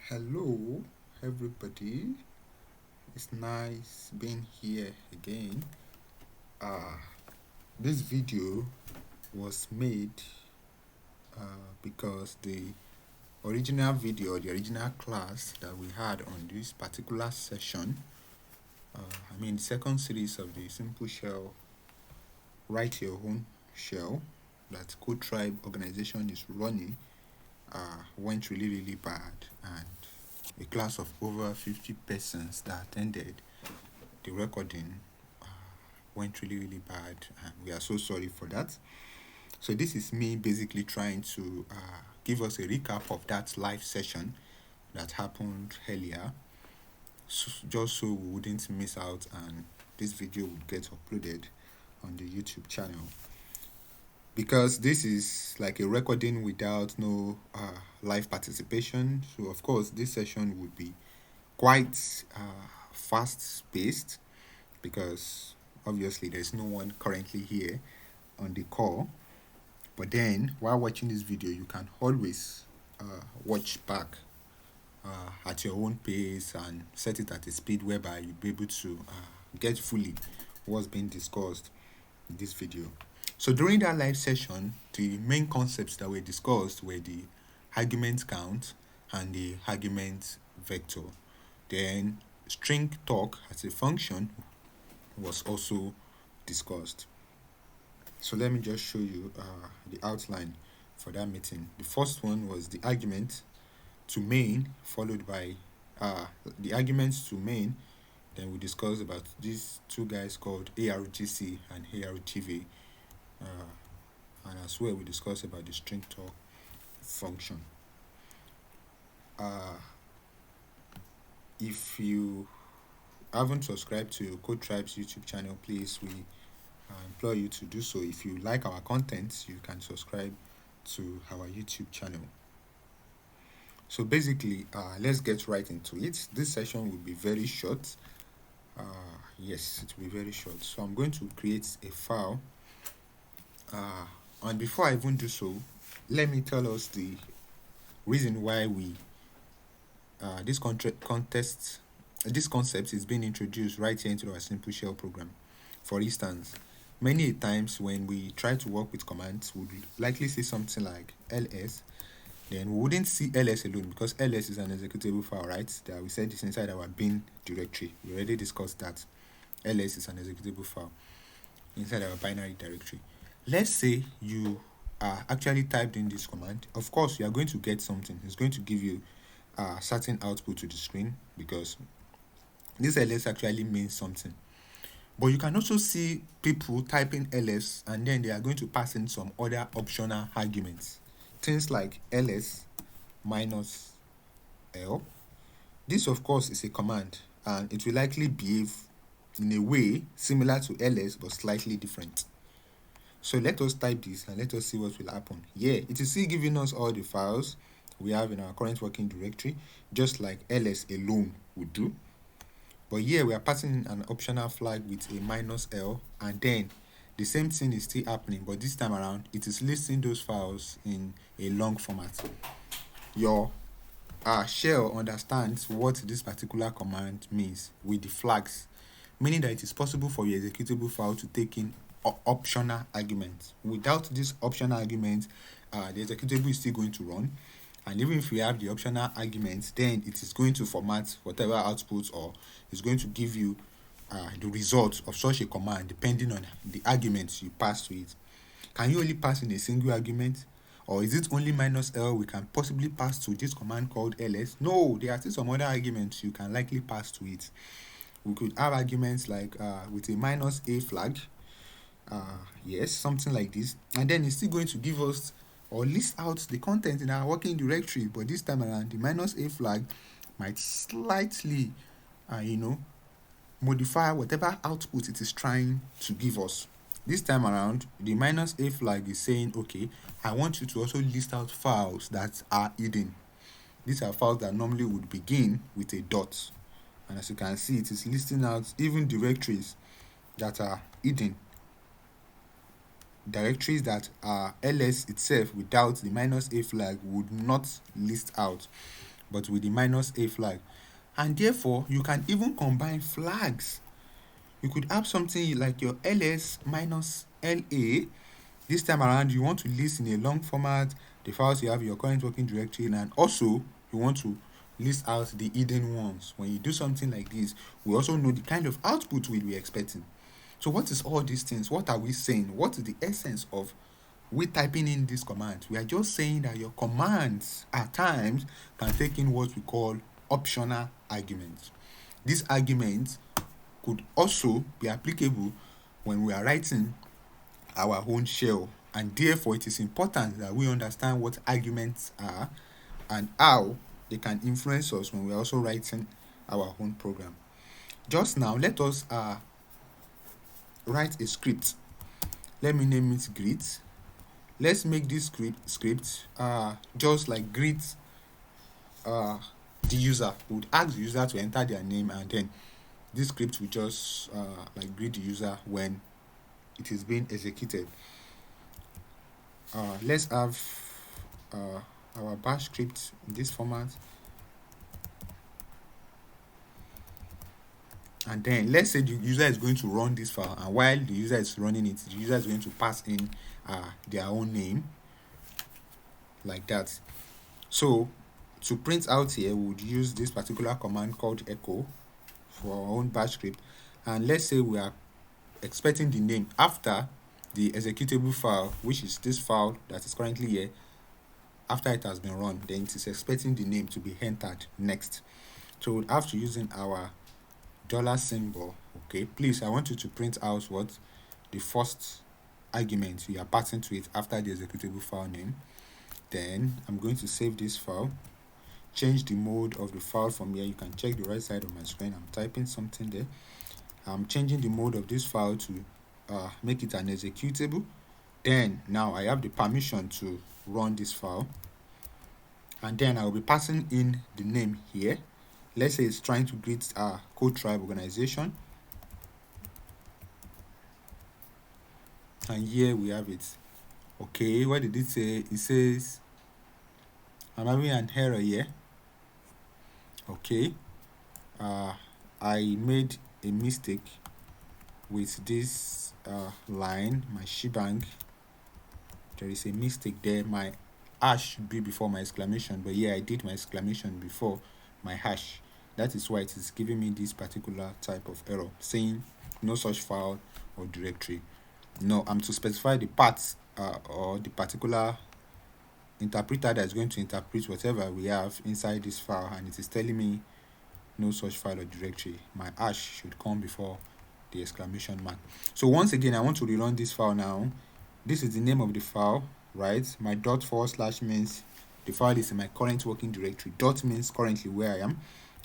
Hello, everybody. It's nice being here again. Uh, this video was made because the original video, the original class that we had on this particular session, the second series of the Simple Shell Write Your Own Shell that CodeTrybe organization is running, went really bad, and a class of over 50 persons that attended the recording went really bad, and we are so sorry for that. So this is me basically trying to give us a recap of that live session that happened earlier, just so we wouldn't miss out and this video would get uploaded on the YouTube channel. Because this is like a recording without no live participation, so of course this session would be quite fast-paced, because obviously there's no one currently here on the call. But then while watching this video, you can always watch back at your own pace and set it at a speed whereby you'll be able to get fully what's being discussed in this video. So during that live session, the main concepts that were discussed were the argument count and the argument vector. Then STRTOK as a function was also discussed. So let me just show you the outline for that meeting. The first one was the argument to main, followed by the arguments to main. Then we discussed about these two guys called ARGC and ARGV. And as well, we discussed about the STRTOK function. If you haven't subscribed to CodeTrybe's YouTube channel, please, we implore you to do so. If you like our content, you can subscribe to our YouTube channel. So basically, let's get right into it. This session will be very short. Yes, it will be very short. So I'm going to create a file. And before I even do so, let me tell us the reason why we this concept is being introduced right here into our Simple Shell program. For instance, many times when we try to work with commands, we would likely see something like ls. Then we wouldn't see ls alone, because ls is an executable file, right? That we said is inside our bin directory. We already discussed that. ls is an executable file inside our binary directory. Let's say you actually typed in this command. Of course, you are going to get something. It's going to give you a certain output to the screen, because this ls actually means something. But you can also see people typing ls and then they are going to pass in some other optional arguments. Things like ls minus l. This, of course, is a command, and it will likely behave in a way similar to ls but slightly different. So let us type this and let us see what will happen. Yeah, it is still giving us all the files we have in our current working directory, just like ls alone would do. But here we are passing in an optional flag with a minus l, and then the same thing is still happening, but this time around it is listing those files in a long format. Your shell understands what this particular command means with the flags, meaning that it is possible for your executable file to take in optional arguments. Without this optional argument, the executable is still going to run, and even if we have the optional arguments, then it is going to format whatever outputs, or it's going to give you the result of such a command depending on the arguments you pass to it. Can you only pass in a single argument, or is it only minus l we can possibly pass to this command called ls? No, there are still some other arguments you can likely pass to it. We could have arguments like with a minus a flag, yes, something like this, and then it's still going to give us or list out the content in our working directory, but this time around the minus a flag might slightly modify whatever output it is trying to give us. This time around, the minus a flag is saying, okay, I want you to also list out files that are hidden. These are files that normally would begin with a dot, and as you can see, it is listing out even directories that are hidden, directories that are ls itself without the minus a flag would not list out. but with the -a flag. And therefore, you can even combine flags. You could have something like your ls minus la. This time around, you want to list in a long format the files you have in your current working directory, and also you want to list out the hidden ones. When you do something like this, we also know the kind of output we'll be expecting. So what is all these things? What are we saying? What is the essence of we typing in this command? We are just saying that your commands at times can take in what we call optional arguments. These arguments could also be applicable when we are writing our own shell, and therefore it is important that we understand what arguments are and how they can influence us when we are also writing our own program. Just now, let us write a script. Let me name it greet. Let's make this script just like greet the user. We would ask the user to enter their name, and then this script will just like greet the user when it is being executed. Let's have our bash script in this format, and then let's say the user is going to run this file, and while the user is running it, the user is going to pass in their own name like that. So to print out here, we would use this particular command called echo for our own bash script, and let's say we are expecting the name after the executable file, which is this file that is currently here. After it has been run, then it is expecting the name to be entered next. So we'll have to using our dollar symbol. Okay, please, I want you to print out what the first argument you are passing to it after the executable file name. Then I'm going to save this file, change the mode of the file from here. You can check the right side of my screen. I'm typing something there. I'm changing the mode of this file to make it an executable. Then now I have the permission to run this file, and then I will be passing in the name here. Let's say it's trying to greet our CodeTrybe organization, and here we have it. Okay, what did it say? It says I'm having an error here. Okay, I made a mistake with this line, my shebang. There is a mistake there. My hash should be before my exclamation, but yeah, I did my exclamation before my hash. That is why it is giving me this particular type of error, saying no such file or directory. No, I'm to specify the path or the particular interpreter that is going to interpret whatever we have inside this file, and it is telling me no such file or directory. My hash should come before the exclamation mark. So once again, I want to rerun this file now. This is the name of the file, right? My ./ means the file is in my current working directory. Dot means currently where I am,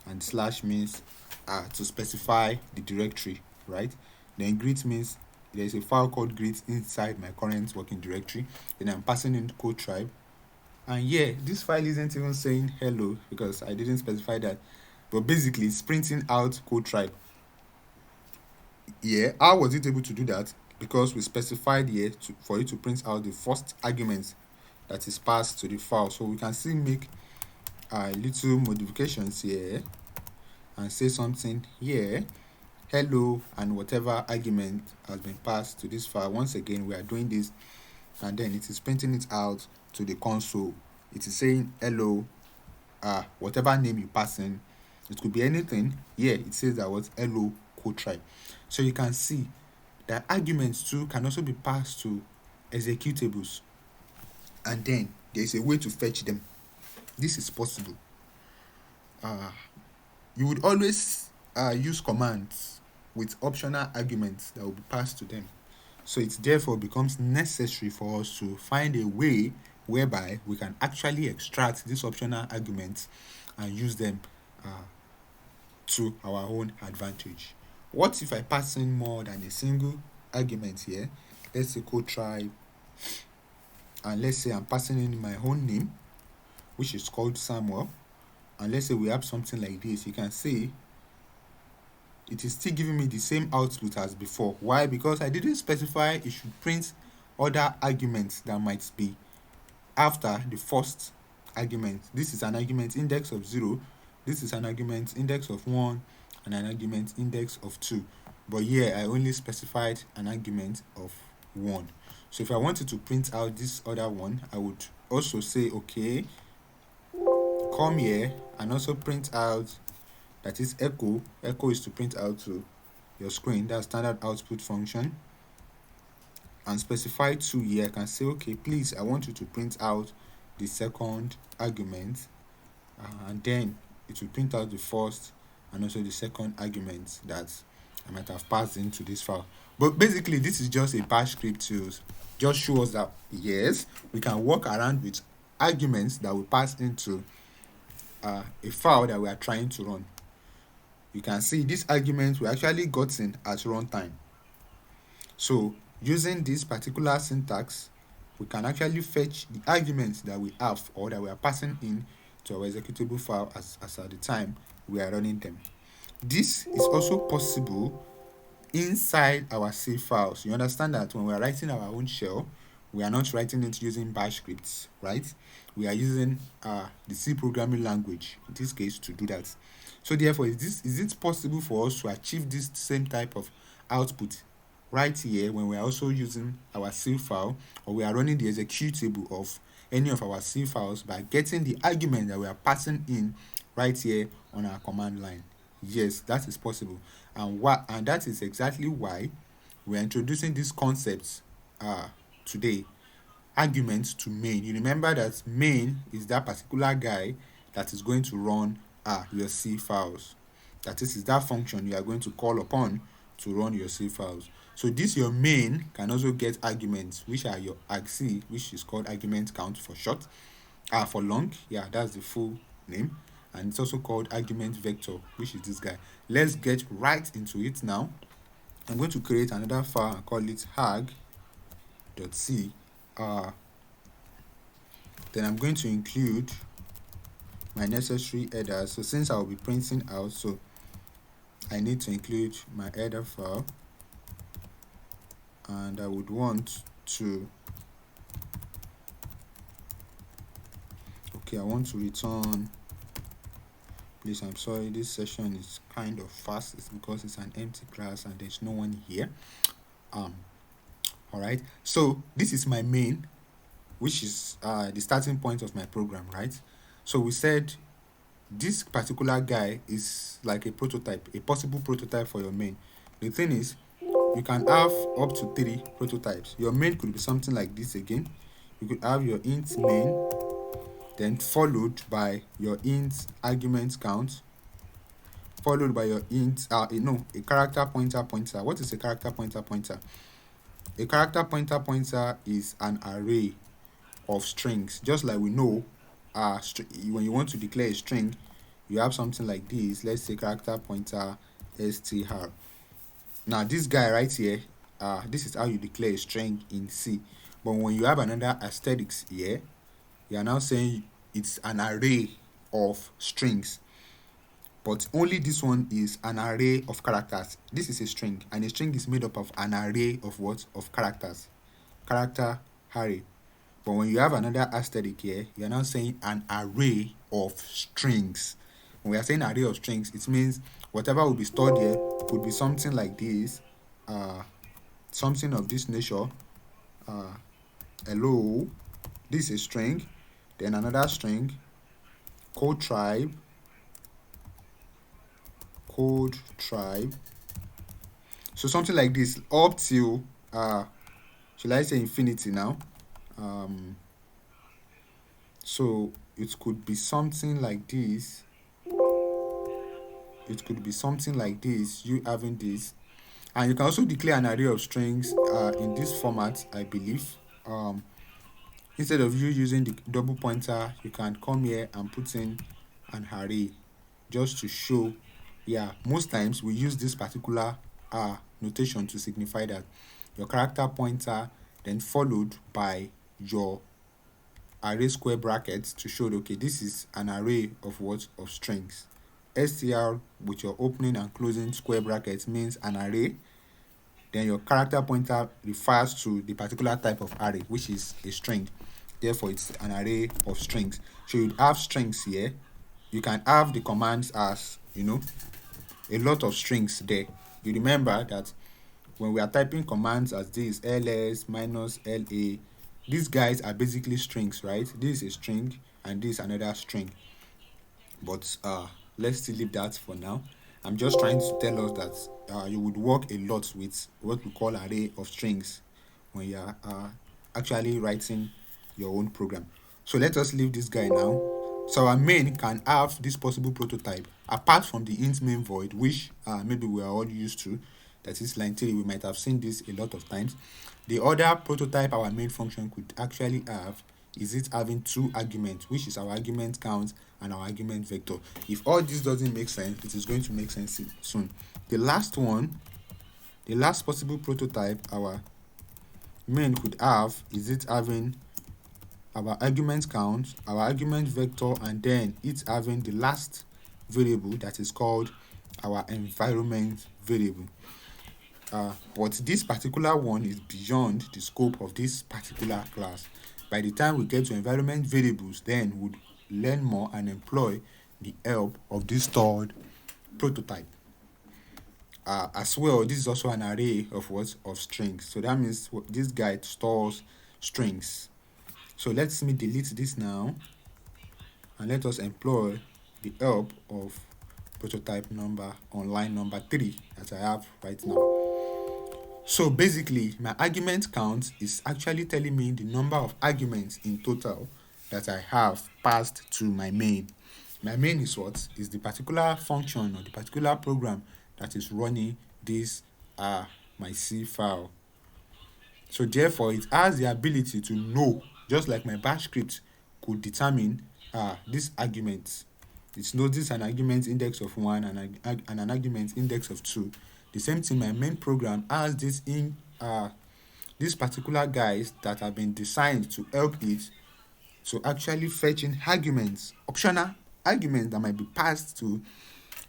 and slash means to specify the directory, right? Then greet means there's a file called greet inside my current working directory. Then I'm passing in CodeTrybe, and yeah, this file isn't even saying hello because I didn't specify that, but basically it's printing out CodeTrybe. Yeah, how was it able to do that? Because we specified here for it to print out the first argument that is passed to the file. So we can still make little modifications here and say something here, hello, and whatever argument has been passed to this file. Once again, we are doing this, and then it is printing it out to the console. It is saying hello, whatever name you pass in. It could be anything. Here it says that was hello CodeTrybe. So you can see that arguments too can also be passed to executables, and then there is a way to fetch them. This is possible. You would always use commands with optional arguments that will be passed to them. So it therefore becomes necessary for us to find a way whereby we can actually extract these optional arguments and use them to our own advantage. What if I pass in more than a single argument here? Let's say CodeTrybe, and let's say I'm passing in my own name, which is called Samuel, and let's say we have something like this. You can see it is still giving me the same output as before. Why? Because I didn't specify it should print other arguments that might be after the first argument. This is an argument index of 0, this is an argument index of 1, and an argument index of 2. But here I only specified an argument of 1. So if I wanted to print out this other one, I would also say, okay, come here and also print out, that is echo. Echo is to print out to your screen, that's standard output function, and specify 2 here. I can say, okay, please, I want you to print out the second argument, and then it will print out the first and also the second argument that I might have passed into this file. But basically, this is just a bash script to just show us that yes, we can work around with arguments that we pass into a file that we are trying to run. You can see this argument we actually got in at runtime. So using this particular syntax, we can actually fetch the arguments that we have or that we are passing in to our executable file as at the time we are running them. This is also possible inside our C files. You understand that when we are writing our own shell, we are not writing it using bash scripts, right? We are using the C programming language in this case to do that. So therefore, is it possible for us to achieve this same type of output right here when we are also using our C file, or we are running the executable of any of our C files by getting the argument that we are passing in right here on our command line? Yes, that is possible. And that is exactly why we are introducing these concepts today. Arguments to main. You remember that main is that particular guy that is going to run your C files. That is that function you are going to call upon to run your C files. So this your main can also get arguments, which are your argc, which is called argument count for short, for long. Yeah, that's the full name. And it's also called argument vector, which is this guy. Let's get right into it now. I'm going to create another file and call it arg.c. Then I'm going to include my necessary headers. So since I'll be printing out, so I need to include my header file, and I would want to, okay, I want to return, please, I'm sorry, this session is kind of fast. It's because it's an empty class and there's no one here. All right, so this is my main, which is the starting point of my program, right? So we said this particular guy is like a prototype, a possible prototype for your main. The thing is, you can have up to 3 prototypes. Your main could be something like this again. You could have your int main, then followed by your int argument count, followed by your int a character pointer. What is a character pointer? A character pointer is an array of strings. Just like we know, when you want to declare a string, you have something like this. Let's say character pointer str. Now this guy right here, this is how you declare a string in C. But when you have another asterisk here, you are now saying it's an array of strings. But only this one is an array of characters. This is a string, and a string is made up of an array of what? Of characters. Character array. But when you have another asterisk here, you are now saying an array of strings. When we are saying array of strings, it means whatever will be stored here would be something like this, something of this nature. Hello, this is a string, then another string, CodeTrybe. So something like this up till shall I say infinity now? So it could be something like this. It could be something like this, you having this. And you can also declare an array of strings in this format, I believe. Instead of you using the double pointer, you can come here and put in an array just to show. Yeah, most times we use this particular notation to signify that your character pointer then followed by your array square brackets to show, okay, this is an array of what? Of strings. str with your opening and closing square brackets means an array. Then your character pointer refers to the particular type of array, which is a string. therefore it's an array of strings. So you'd have strings here. You can have the commands as, a lot of strings there. You remember that when we are typing commands as this ls minus la, these guys are basically strings, right? This is a string and this is another string. But let's still leave that for now. I'm just trying to tell us that you would work a lot with what we call array of strings when you are actually writing your own program. So let us leave this guy now. So our main can have this possible prototype apart from the int main void, which maybe we are all used to. That is line 3. We might have seen this a lot of times. The other prototype our main function could actually have is it having two arguments, which is our argument count and our argument vector. If all this doesn't make sense, it is going to make sense soon. The last one, the last possible prototype our main could have is it having our argument count, our argument vector, and then it's having the last variable that is called our environment variable. But this particular one is beyond the scope of this particular class. By the time we get to environment variables, then we'll learn more and employ the help of this third prototype. As well, this is also an array of strings. So that means this guy stores strings. So let me delete this now and let us employ the help of prototype number on line number 3 that I have right now. So basically, my argument count is actually telling me the number of arguments in total that I have passed to my main. My main is what? Is the particular function or the particular program that is running this my C file. So therefore, it has the ability to know, just like my bash script could determine this argument. It knows this an argument index of 1 and an argument index of 2. The same thing, my main program has this in these particular guys that have been designed to help it to actually fetch in arguments, optional arguments that might be passed to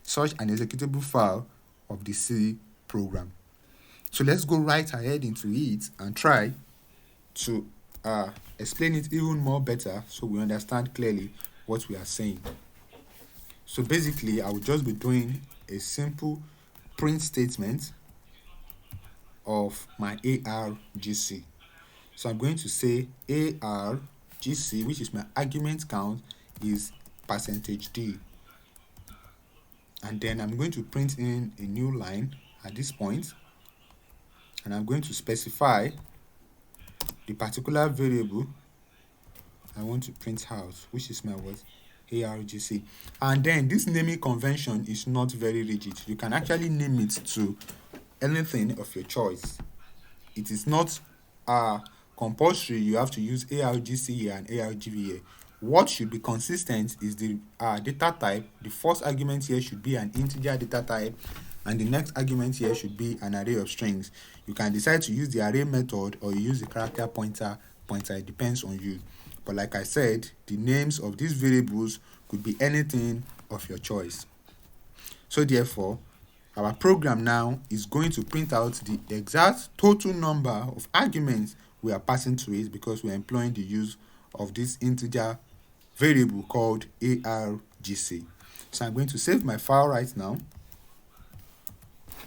such an executable file of the C program. So let's go right ahead into it and try to explain it even more better so we understand clearly what we are saying. So basically, I will just be doing a simple print statement of my ARGC. So I'm going to say ARGC, which is my argument count, is %d. And then I'm going to print in a new line at this point, and I'm going to specify the particular variable I want to print out, which is my ARGC. And then this naming convention is not very rigid. You can actually name it to anything of your choice. It is not compulsory you have to use ARGC here and ARGV here. What should be consistent is the data type. The first argument here should be an integer data type, and the next argument here should be an array of strings. You can decide to use the array method or you use the character pointer. It depends on you. But like I said, the names of these variables could be anything of your choice. So therefore, our program now is going to print out the exact total number of arguments we are passing to it because we're employing the use of this integer variable called ARGC. So I'm going to save my file right now,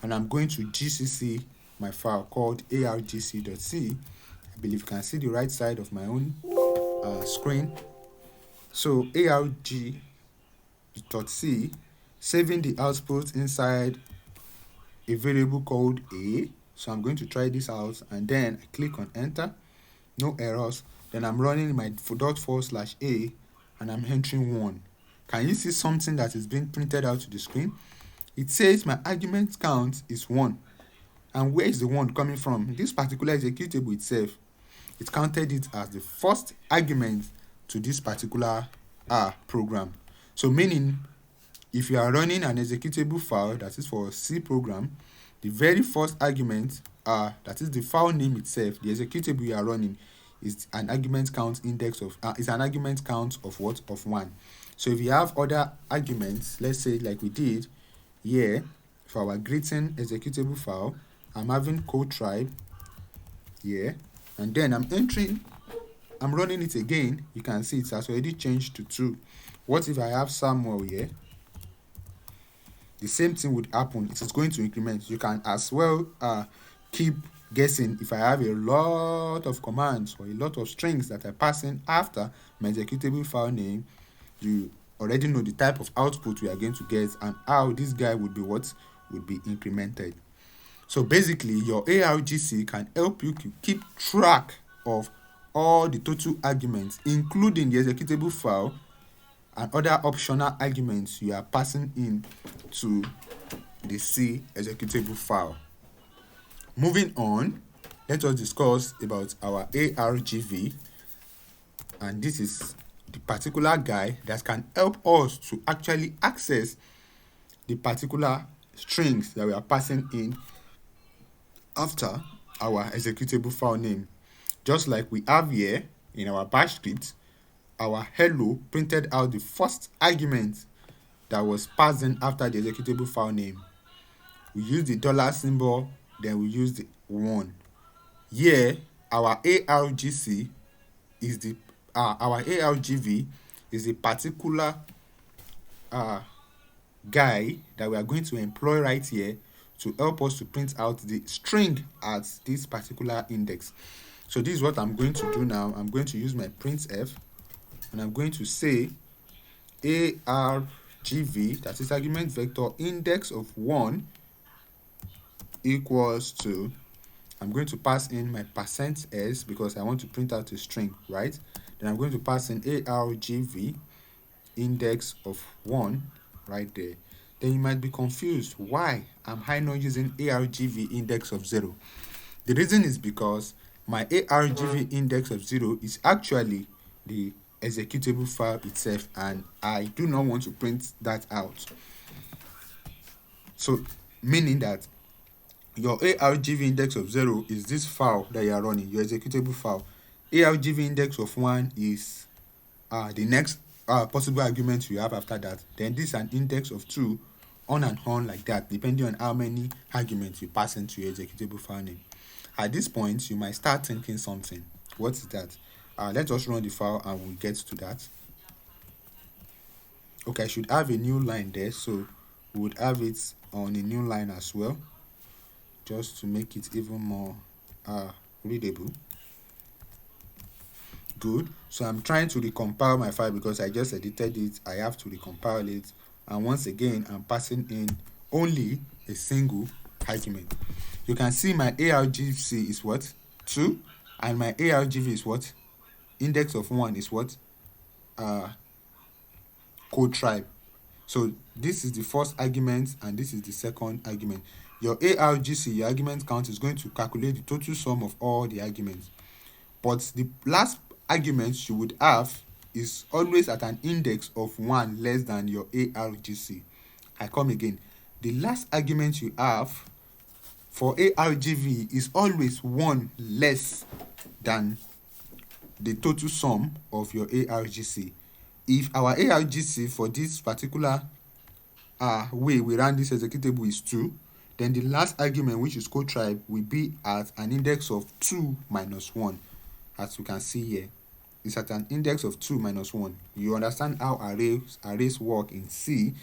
and I'm going to GCC my file called argc.c. I believe you can see the right side of my own screen. So arg.c, saving the output inside a variable called a. So I'm going to try this out, and then I click on enter. No errors. Then I'm running my .4/a, and I'm entering 1. Can you see something that is being printed out to the screen? It says my argument count is 1. And where is the 1 coming from? This particular executable itself, it counted it as the first argument to this particular program. So meaning, if you are running an executable file that is for a C program, the very first argument, that is the file name itself, the executable you are running, is an argument count index of is an argument count of what? Of 1. So if you have other arguments, let's say like we did here for our greeting executable file, I'm having CodeTrybe here, and then I'm entering I'm running it again, you can see it has already changed to 2. What if I have Samuel here? The same thing would happen. It is going to increment. You can as well keep guessing. If I have a lot of commands or a lot of strings that are passing after my executable file name, you already know the type of output we are going to get and how this guy would be incremented. So basically, your ARGC can help you keep track of all the total arguments, including the executable file and other optional arguments you are passing in to the C executable file. Moving on, let us discuss about our ARGV, and this is the particular guy that can help us to actually access the particular strings that we are passing in after our executable file name. Just like we have here in our bash script, our hello printed out the first argument that was passed in after the executable file name. We use the dollar symbol, then we use the 1. Here, our ARGC is the our ARGV is a particular guy that we are going to employ right here to help us to print out the string at this particular index. So this is what I'm going to do now. I'm going to use my printf, and I'm going to say ARGV, that is argument vector index of 1 equals to, I'm going to pass in my %s because I want to print out a string, right? Then I'm going to pass in ARGV index of 1 right there. Then you might be confused, why am I not using ARGV index of 0? The reason is because my ARGV index of 0 is actually the executable file itself, and I do not want to print that out. So meaning that your ARGV index of 0 is this file that you are running, your executable file. ARGV index of 1 is the next possible argument you have after that. Then this is an index of 2, on and on like that, depending on how many arguments you pass into your executable file name. At this point, you might start thinking something. What is that? Let us run the file and we'll get to that. Okay, I should have a new line there, so we would have it on a new line as well, just to make it even more readable. Good. So I'm trying to recompile my file because I just edited it. I have to recompile it, and once again I'm passing in only a single argument. You can see my ARGC is what? 2, and my ARGV is what? Index of 1 is what? CodeTrybe. So this is the first argument and this is the second argument. Your ARGC, your argument count, is going to calculate the total sum of all the arguments. But the last argument you would have is always at an index of 1 less than your ARGC. I come again. The last argument you have for ARGV is always 1 less than the total sum of your ARGC. If our ARGC for this particular way we ran this executable is 2, then the last argument, which is CodeTrybe, will be at an index of 2 minus 1. As you can see here, it's at an index of 2 minus 1. You understand how arrays work in C,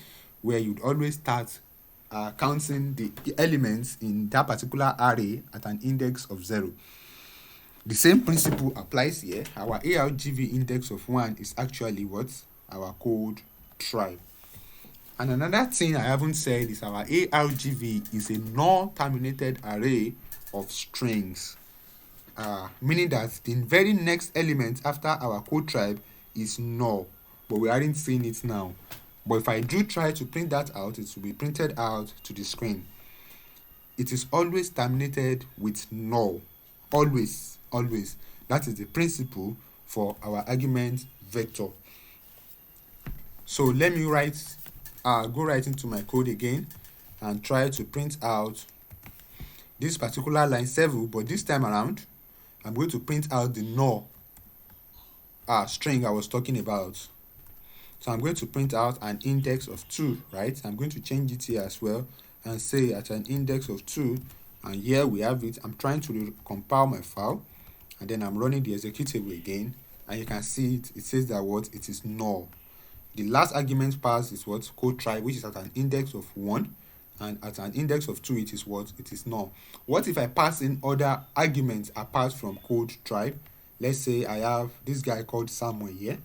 where you'd always start counting the elements in that particular array at an index of 0. The same principle applies here. Our ARGV index of 1 is actually what? Our CodeTrybe. And another thing I haven't said is our ARGV is a non-terminated array of strings. Meaning that the very next element after our CodeTrybe is null, but we aren't seeing it now. But if I do try to print that out, it will be printed out to the screen. It is always terminated with null. Always. That is the principle for our argument vector. So let me go right into my code again and try to print out this particular line 7, but this time around I'm going to print out the null string I was talking about. So I'm going to print out an index of 2, right? I'm going to change it here as well and say at an index of 2, and here we have it. I'm trying to compile my file, and then I'm running the executable again, and you can see it says that what it is null. The last argument passed is what CodeTrybe, which is at an index of 1, and at an index of 2 it is what it is null. What if I pass in other arguments apart from CodeTrybe? Let's say I have this guy called Samuel here.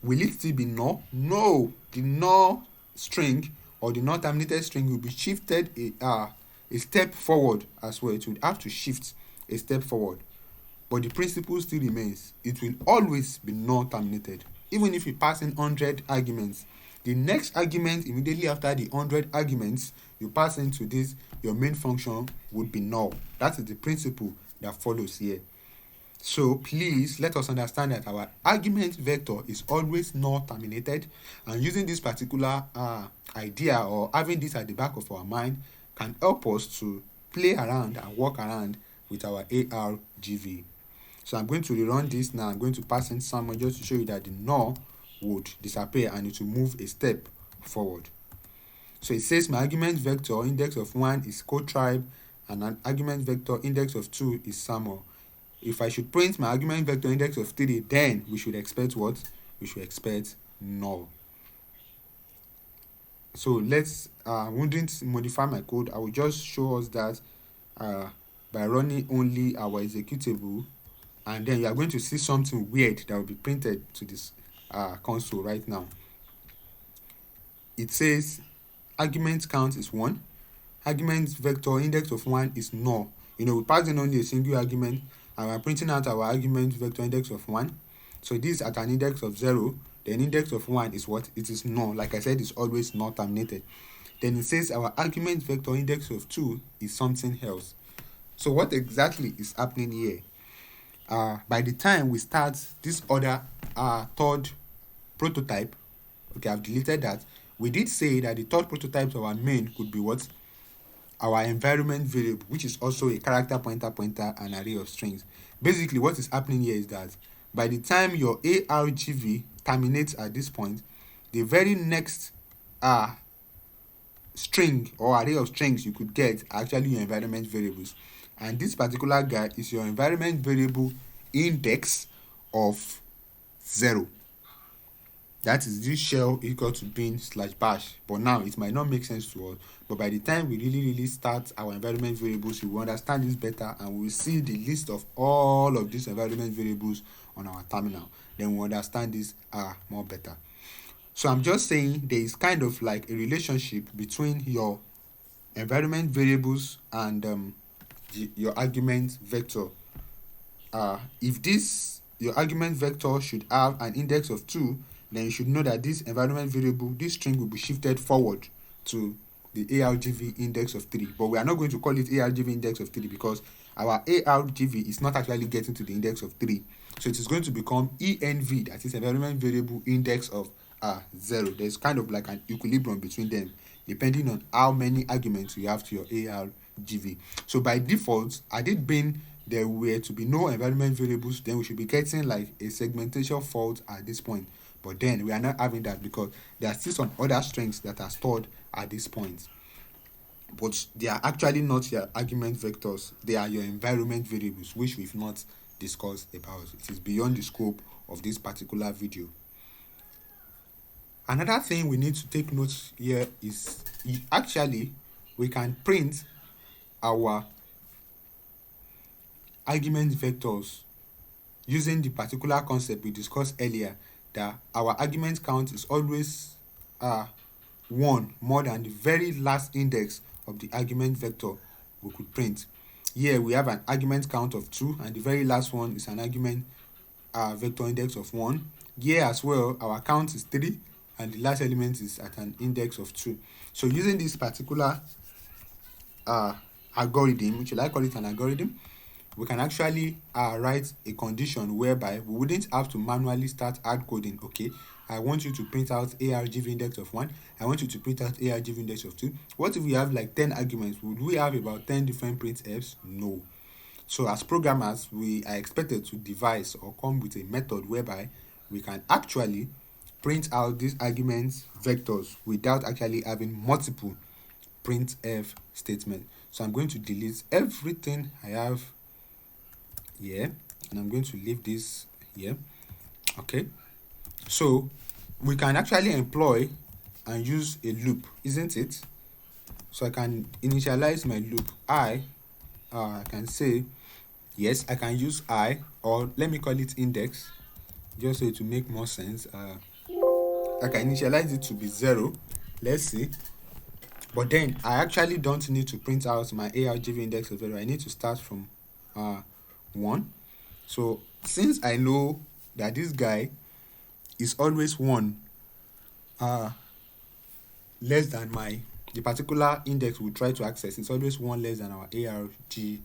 Will it still be null? No, the null string or the non terminated string will be shifted a step forward as well. It would have to shift a step forward, but the principle still remains. It will always be non terminated. Even if you pass in 100 arguments, the next argument immediately after the 100 arguments you pass into this, your main function would be null. That is the principle that follows here. So please let us understand that our argument vector is always null terminated, and using this particular idea or having this at the back of our mind can help us to play around and work around with our ARGV. So I'm going to rerun this now. I'm going to pass in Samuel just to show you that the null would disappear and it will move a step forward. So it says my argument vector index of 1 is CodeTrybe and an argument vector index of 2 is Samuel. If I should print my argument vector index of 3, then we should expect what? We should expect null. So let's wouldn't modify my code. I will just show us that by running only our executable, and then you are going to see something weird that will be printed to this console right now. It says argument count is 1, argument vector index of 1 is null. We passed in only a single argument, and we're printing out our argument vector index of 1. So this is at an index of 0. Then index of 1 is what? It is null. Like I said, it's always not terminated. Then it says our argument vector index of 2 is something else. So what exactly is happening here? By the time we start this other third prototype, okay, I've deleted that. We did say that the third prototype of our main could be what? Our environment variable, which is also a character pointer, an array of strings. Basically, what is happening here is that by the time your ARGV terminates at this point, the very next string or array of strings you could get are actually your environment variables. And this particular guy is your environment variable index of 0. That is this shell equal to bin/bash. But now it might not make sense to us. But by the time we really start our environment variables, we will understand this better, and we will see the list of all of these environment variables on our terminal. Then we understand this more better. So I'm just saying there is kind of like a relationship between your environment variables and your argument vector. If your argument vector should have an index of 2, then you should know that this environment variable, this string, will be shifted forward to the ARGV index of 3. But we are not going to call it ARGV index of 3 because our ARGV is not actually getting to the index of 3. So it is going to become ENV, that is environment variable index of 0. There's kind of like an equilibrium between them, depending on how many arguments you have to your ARGV. So by default, had it been there were to be no environment variables, then we should be getting like a segmentation fault at this point. But then we are not having that because there are still some other strings that are stored at this point. But they are actually not your argument vectors. They are your environment variables, which we've not discussed about. It is beyond the scope of this particular video. Another thing we need to take note here is actually we can print our argument vectors using the particular concept we discussed earlier, that our argument count is always 1 more than the very last index of the argument vector we could print. Here we have an argument count of 2, and the very last one is an argument vector index of 1. Here as well, our count is 3, and the last element is at an index of 2. So using this particular algorithm, which I call it an algorithm, we can actually write a condition whereby we wouldn't have to manually start hard coding. Okay, I want you to print out ARGV index of 1. I want you to print out ARGV index of 2. What if we have like 10 arguments? Would we have about 10 different printfs? No. So as programmers, we are expected to devise or come with a method whereby we can actually print out these arguments vectors without actually having multiple printf statements. So I'm going to delete everything I have here. and I'm going to leave this here. Okay, so we can actually employ and use a loop, isn't it? So I can initialize my loop. I can say, yes, I can use I, or let me call it index, just so it will make more sense. I can initialize it to be 0, let's see. But then I actually don't need to print out my ARGV index of 0. I need to start from 1. So since I know that this guy is always 1 less than the particular index we try to access, it's always 1 less than our ARGC.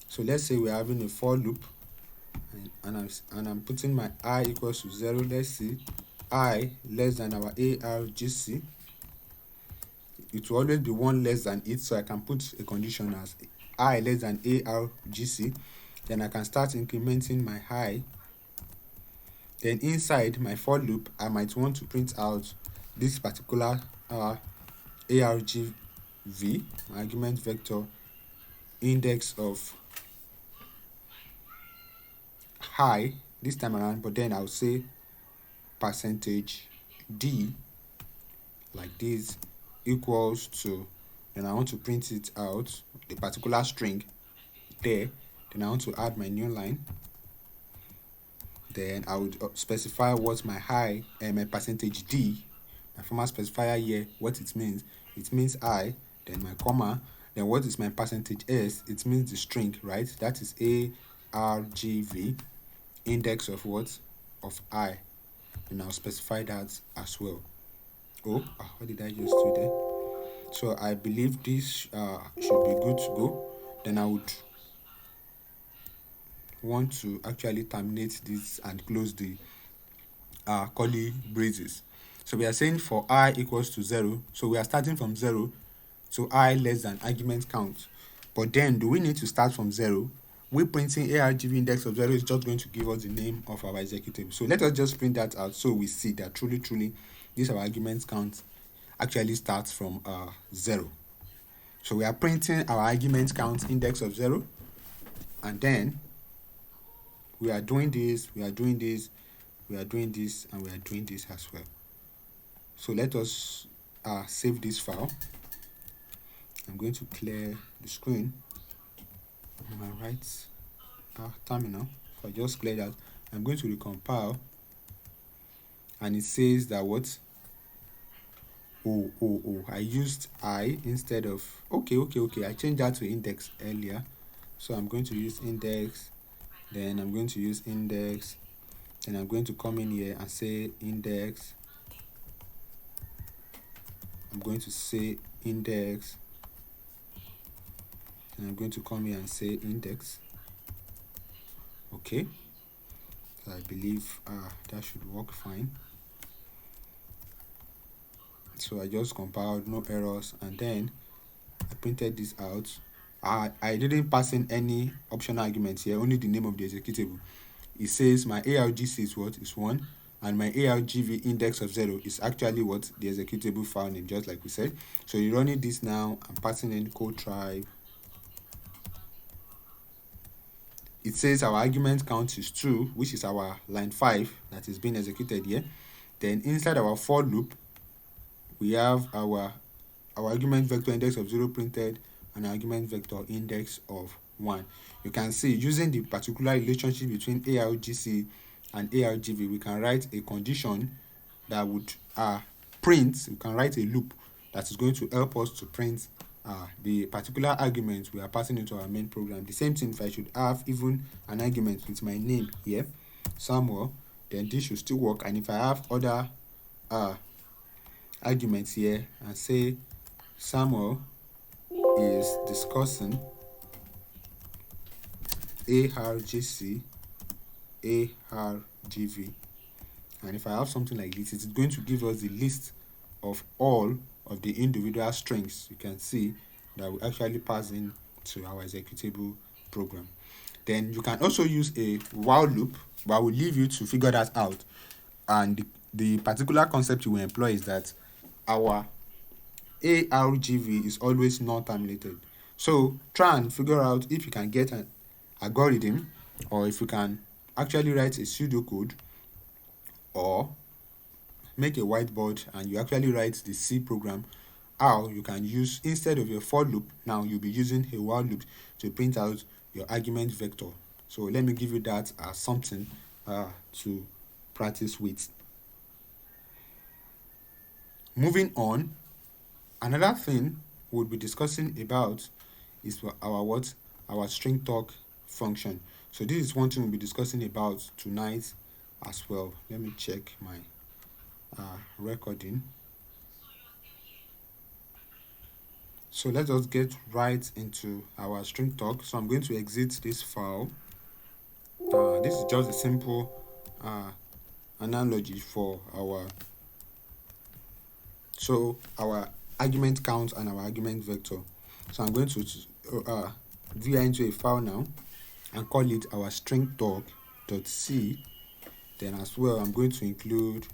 So let's say we're having a for loop, and I'm putting my I equals to 0. Let's see, I less than our ARGC. It will always be 1 less than it, so I can put a condition as I less than ARGC. Then I can start incrementing my high. Then inside my for loop, I might want to print out this particular ARGV, argument vector index of high this time around, but then I'll say percentage D like this equals to, then I want to print it out, the particular string there. Then I want to add my new line. Then I would specify what my high and my percentage D, my formal specifier here, what it means. It means I, then my comma, then what is my percentage S? It means the string, right? That is ARGV, index of what? Of I. And I'll specify that as well. What did I just do there? So I believe this should be good to go. Then I would want to actually terminate this and close the curly braces. So we are saying for I equals to 0, so we are starting from 0 to I less than argument count. But then do we need to start from 0? We printing ARGV index of 0 is just going to give us the name of our executable. So let us just print that out so we see that truly this our argument count actually starts from 0. So we are printing our argument count index of 0, and then we are doing this, we are doing this, we are doing this, and we are doing this as well. So let us save this file. I'm going to clear the screen on my right terminal. So I just clear that. I'm going to recompile, and it says that what? I used I instead of, okay, I changed that to index earlier. So I'm going to use index, then I'm going to use index, then I'm going to come in here and say index. I'm going to say index, and I'm going to come here and say index. Okay, so I believe that should work fine. So I just compiled, no errors, and then I printed this out. I didn't pass in any optional arguments here, only the name of the executable. It says my ARGC is what? Is 1, and my ARGV index of 0 is actually what? The executable file name, just like we said. So you're running this now, I'm passing in CodeTrybe. It says our argument count is 2, which is our line 5 that is being executed here. Then inside our for loop, we have our argument vector index of 0 printed and argument vector index of 1. You can see using the particular relationship between ARGC and ARGV, we can write a condition that would print, we can write a loop that is going to help us to print the particular argument we are passing into our main program. The same thing if I should have even an argument with my name here, Samuel, then this should still work. And if I have other arguments here and say Samuel is discussing ARGC, ARGV, and if I have something like this, it's going to give us the list of all of the individual strings. You can see that we actually pass in to our executable program. Then you can also use a while loop, but I will leave you to figure that out. And the particular concept you will employ is that our ARGV is always non-terminated. So try and figure out if you can get an algorithm or if you can actually write a pseudocode or make a whiteboard and you actually write the C program, how you can use, instead of your for loop, now you'll be using a while loop to print out your argument vector. So let me give you that as something to practice with. Moving on, another thing we'll be discussing about is our STRTOK function. So this is one thing we'll be discussing about tonight as well. Let me check my recording. So let us get right into our STRTOK. So I'm going to exit this file. This is just a simple analogy for our argument count and our argument vector. So I'm going to veer into a file now and call it our STRTOK.c. Then as well, I'm going to include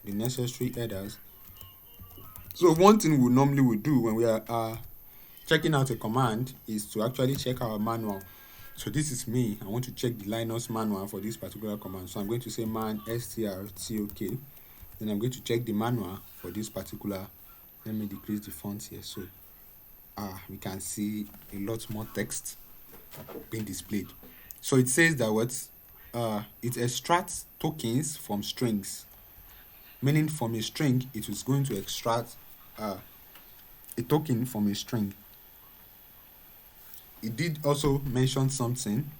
the necessary headers. So one thing we normally would do when we are checking out a command is to actually check our manual. So this is me. I want to check the Linux manual for this particular command. So I'm going to say man STRTOK. Then I'm going to check the manual for this particular. Let me decrease the font here so we can see a lot more text being displayed. So it says that it extracts tokens from strings, meaning from a string it is going to extract a token from a string. It did also mention something.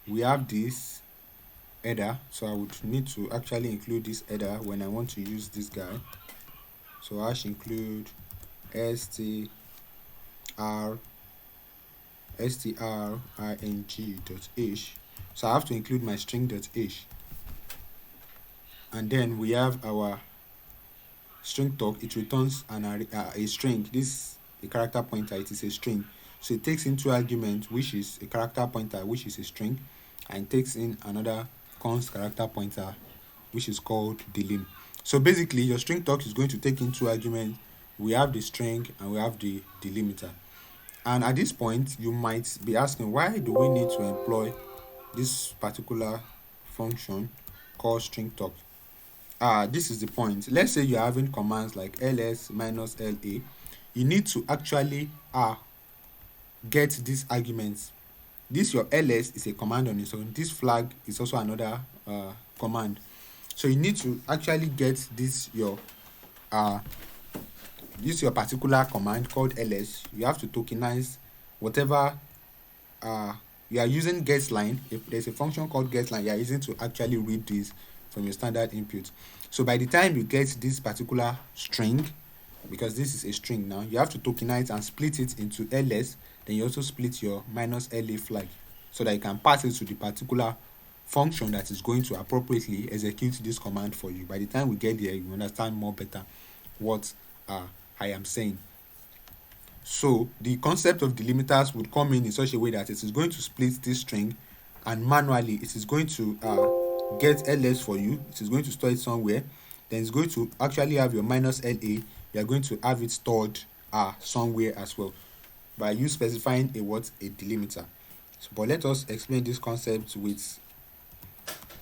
We have this header, so I would need to actually include this header when I want to use this guy. So I should include string.h. So I have to include my string.h. And then we have our STRTOK. It returns a string. This is a character pointer. It is a string. So it takes into argument, which is a character pointer, which is a string, and takes in another const character pointer, which is called delim. So basically, your STRTOK is going to take into argument. We have the string and we have the delimiter. And at this point, you might be asking, why do we need to employ this particular function called STRTOK? This is the point. Let's say you're having commands like ls minus la. You need to actually get these arguments. This your ls is a command on its own. This flag is also another command. So you need to actually get this your particular command called ls. You have to tokenize whatever you are using getLine. If there's a function called getLine, you are using to actually read this from your standard input. So by the time you get this particular string, because this is a string now, you have to tokenize and split it into ls. Then you also split your minus la flag so that you can pass it to the particular function that is going to appropriately execute this command for you. By the time we get there, you understand more better what I am saying. So the concept of delimiters would come in such a way that it is going to split this string, and manually it is going to get ls for you. It is going to store it somewhere. Then it's going to actually have your minus la. You are going to have it stored somewhere as well by you specifying a delimiter. So, but let us explain this concept with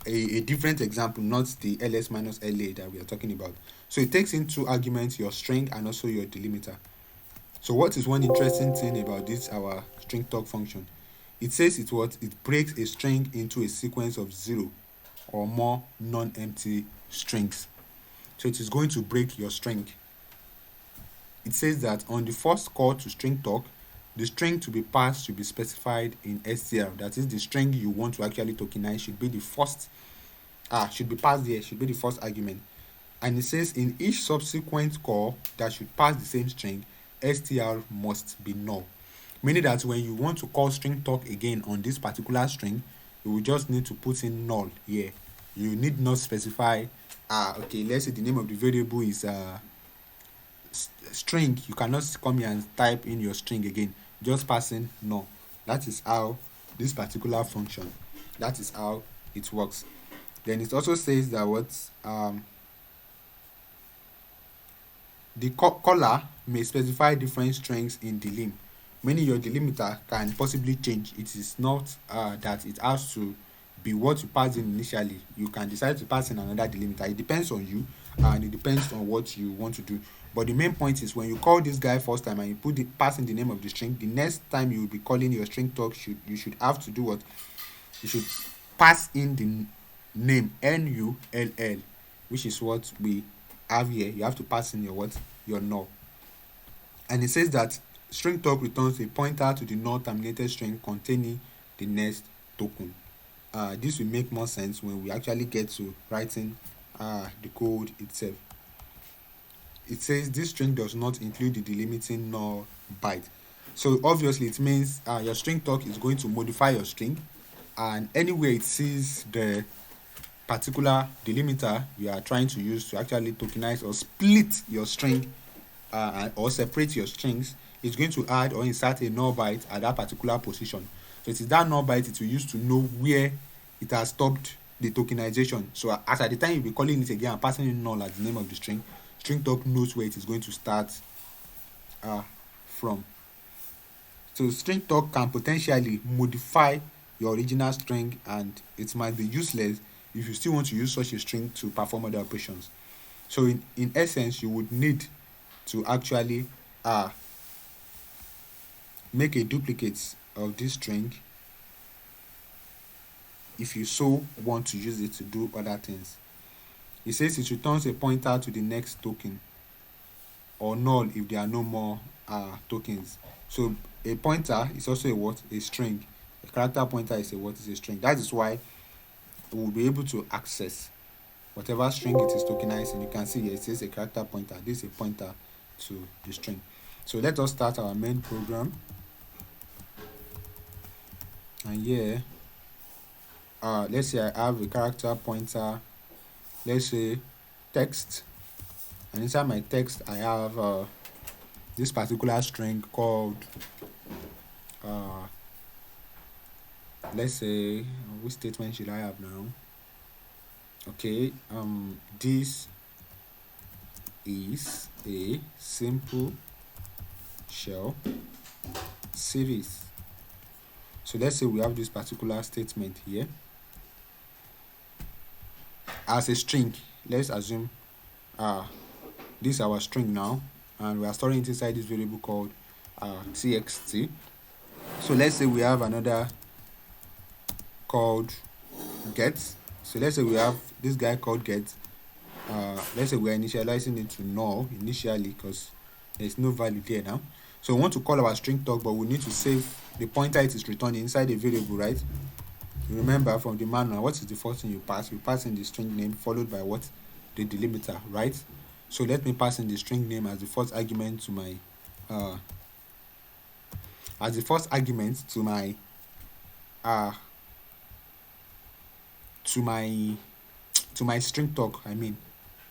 a different example, not the ls minus la that we are talking about. So it takes into argument your string and also your delimiter. So what is one interesting thing about this our STRTOK function? It says it breaks a string into a sequence of 0 or more non-empty strings. So it is going to break your string. It says that on the first call to STRTOK, the string to be passed should be specified in str. That is, the string you want to actually tokenize should be the first should be passed there, should be the first argument. And it says in each subsequent call that should pass the same string, str must be null. Meaning that when you want to call STRTOK again on this particular string, you will just need to put in null here. You need not specify okay, let's say the name of the variable is string. You cannot come here and type in your string again, just passing null. That is how this particular function, that is how it works. Then it also says that the caller may specify different strings in delim. meaning your delimiter can possibly change. It is not that it has to be what you pass in initially. You can decide to pass in another delimiter. It depends on you, and it depends on what you want to do. But the main point is when you call this guy first time and you pass in the name of the string, the next time you will be calling your string talk, you should have to do what? You should pass in the name null, which is what we have here. You have to pass in your what? Your null. And it says that string talk returns a pointer to the null terminated string containing the next token. This will make more sense when we actually get to writing the code itself. It says this string does not include the delimiting null byte. So obviously it means your string talk is going to modify your string, and anywhere it sees the particular delimiter you are trying to use to actually tokenize or split your string or separate your strings, it's going to add or insert a null byte at that particular position. So it is that null byte it will use to know where it has stopped the tokenization. So as at the time you'll be calling it again and passing in null as the name of the string, string talk knows where it is going to start from. So string talk can potentially modify your original string, and it might be useless if you still want to use such a string to perform other operations. So in essence, you would need to actually make a duplicate of this string if you so want to use it to do other things. It says it returns a pointer to the next token, or null if there are no more tokens. So a pointer is also a what? A string. A character pointer is a what? Is a string. That is why we will be able to access whatever string it is tokenizing. You can see here it says a character pointer. This is a pointer to the string. So let us start our main program. And here, let's say I have a character pointer, let's say text, and inside my text I have this particular string called let's say, which statement should I have now? Okay, this is a simple shell series. So let's say we have this particular statement here as a string. Let's assume this is our string now, and we are storing it inside this variable called txt. So let's say we have another called get. So let's say we have this guy called get. Let's say we are initializing it to null initially because there's no value there now. So we want to call our string talk, but we need to save the pointer it is returning inside a variable, right? Remember from the manual, what is the first thing you pass? You pass in the string name followed by what? The delimiter, right? So let me pass in the string name as the first argument to my to my string talk, I mean.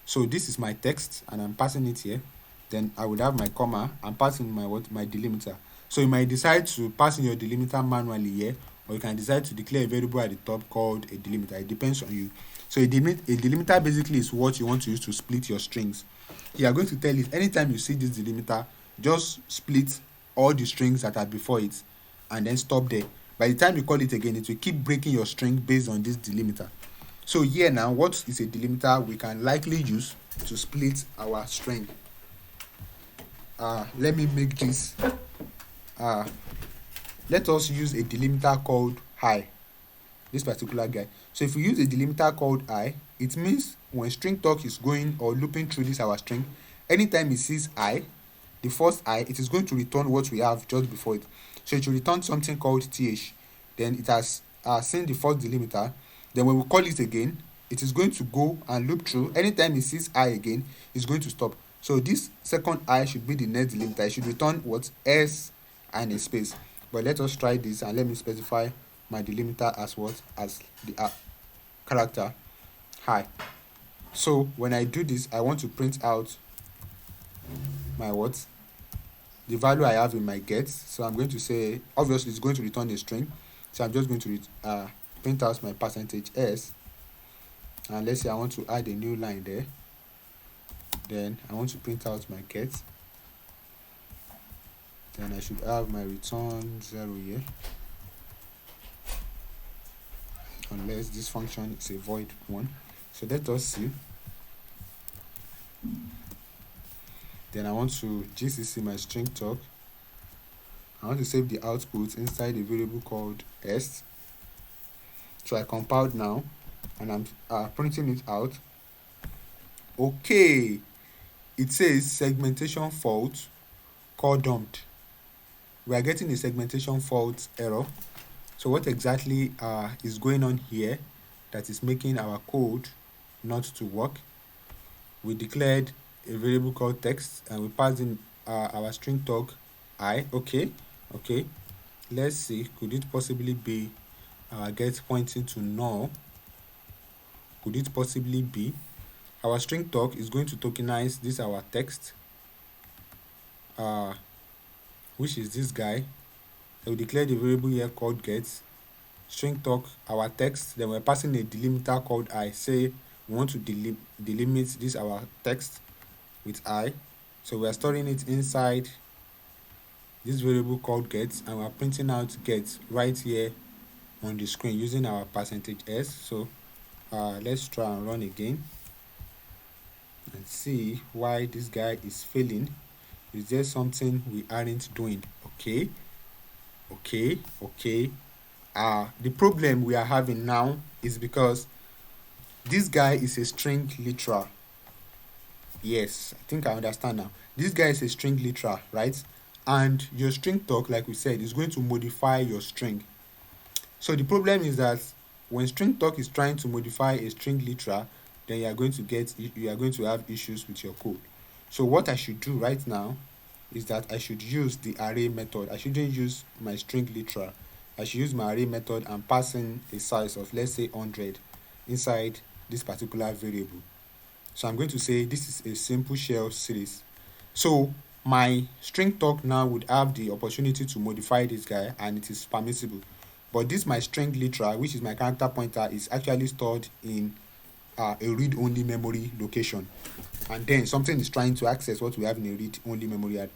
So this is my text and I'm passing it here. Then I would have my comma and passing my delimiter. So you might decide to pass in your delimiter manually here, or you can decide to declare a variable at the top called a delimiter. It depends on you. So a delimiter basically is what you want to use to split your strings. You are going to tell it anytime you see this delimiter, just split all the strings that are before it and then stop there. By the time you call it again, it will keep breaking your string based on this delimiter. So here now, what is a delimiter we can likely use to split our string? Let me make this. Let us use a delimiter called I. This particular guy. So if we use a delimiter called I, it means when string talk is going or looping through this our string, anytime it sees I, the first I, it is going to return what we have just before it. So it will return something called th. Then it has seen the first delimiter. Then when we call it again, it is going to go and loop through. Anytime it sees I again, it's going to stop. So this second I should be the next delimiter. It should return what? S and a space. But let us try this and let me specify my delimiter as what? As the character hi. So when I do this, I want to print out my what? The value I have in my get. So I'm going to say, obviously it's going to return a string. So I'm just going to print out my %s. And let's say I want to add a new line there. Then I want to print out my get. Then I should have my return 0 here, unless this function is a void one. So let us see. Then I want to gcc my STRTOK. I want to save the output inside a variable called s. So I compiled now, and I'm printing it out. Okay, it says segmentation fault, core dumped. We are getting a segmentation fault error. So what exactly is going on here that is making our code not to work? We declared a variable called text, and we passed in our STRTOK I. Okay, let's see, could it possibly be get pointing to null? Could it possibly be our STRTOK is going to tokenize this our text, which is this guy. So we declare the variable here called get STRTOK our text, then we're passing a delimiter called I. Say we want to delimit this our text with I, so we are storing it inside this variable called get, and we're printing out get right here on the screen using our %s. So let's try and run again and see why this guy is failing. Is there something we aren't doing? Okay. The problem we are having now is because this guy is a string literal. Yes, I think I understand now. This guy is a string literal, right? And your STRTOK, like we said, is going to modify your string. So the problem is that when STRTOK is trying to modify a string literal, then you are going to have issues with your code. So what I should do right now is that I should use the array method. I shouldn't use my string literal. I should use my array method and pass in a size of, let's say, 100 inside this particular variable. So I'm going to say this is a simple shell series. So my STRTOK now would have the opportunity to modify this guy, and it is permissible. But this my string literal, which is my character pointer, is actually stored in a read-only memory location, and then something is trying to access what we have in a read-only memory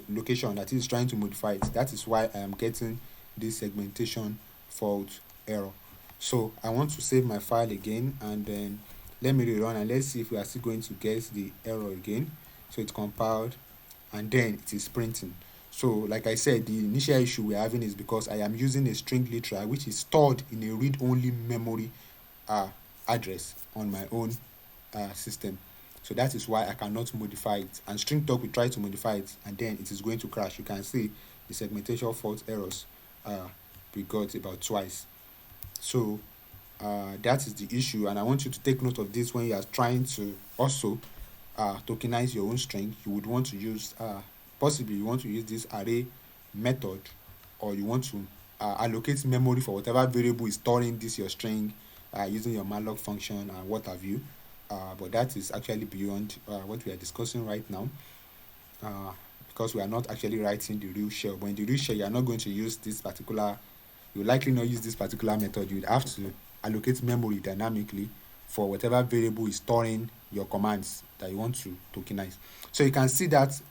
location that is trying to modify it. That is why I am getting this segmentation fault error. So I want to save my file again, and then let me rerun, and let's see if we are still going to get the error again. So it's compiled, and then it is printing. So like I said, the initial issue we're having is because I am using a string literal which is stored in a read-only memory address on my own system. So that is why I cannot modify it, and STRTOK will try to modify it, and then it is going to crash. You can see the segmentation fault errors we got about twice. So that is the issue, and I want you to take note of this when you are trying to also tokenize your own string. You would want to use possibly you want to use this array method, or you want to allocate memory for whatever variable is storing this your string using your malloc function and what have you. But that is actually beyond what we are discussing right now, because we are not actually writing the real shell. But in the real shell, you are not going to use this particular, you will likely not use this particular method. You would have to allocate memory dynamically for whatever variable is storing your commands that you want to tokenize. So you can see that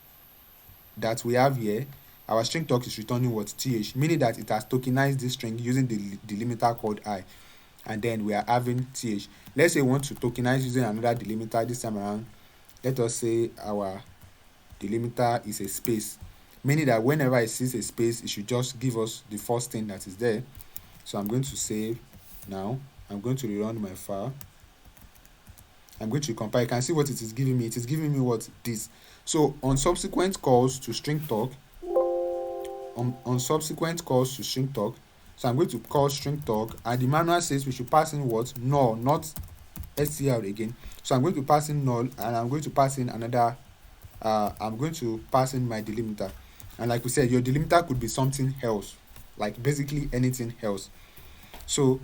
we have here our STRTOK is returning what? th, meaning that it has tokenized this string using the delimiter called I, and then we are having th. Let's say we want to tokenize using another delimiter this time around. Let us say our delimiter is a space, meaning that whenever it sees a space, it should just give us the first thing that is there. So I'm going to save now. I'm going to rerun my file. I'm going to compile. You can see what it is giving me. It is giving me what? This. So on subsequent calls to STRTOK, so I'm going to call STRTOK, and the manual says we should pass in what? Null, not str again. So I'm going to pass in null, and I'm going to pass in another I'm going to pass in my delimiter. And like we said, your delimiter could be something else, like basically anything else. So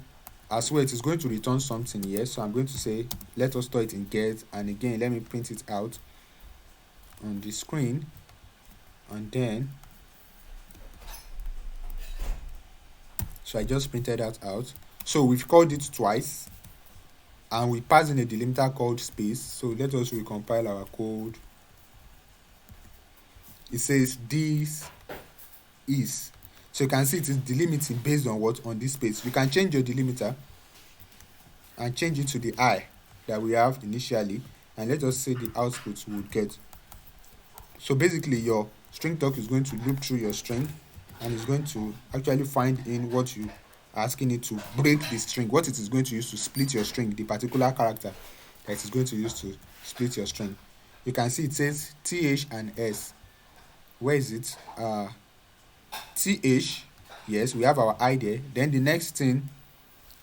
as well, it is going to return something here. So I'm going to say let us store it in get, and again let me print it out on the screen, and then so I just printed that out. So we've called it twice, and we pass in a delimiter called space. So let us recompile our code. it says this is. So you can see it is delimiting based on what? On this space. You can change your delimiter and change it to the I that we have initially, and let us say the output we would get. So basically your STRTOK is going to loop through your string and is going to actually find in what you are asking it to break the string, what it is going to use to split your string, the particular character that it is going to use to split your string. You can see it says th and s. Where is it? th, yes, we have our I there. Then the next thing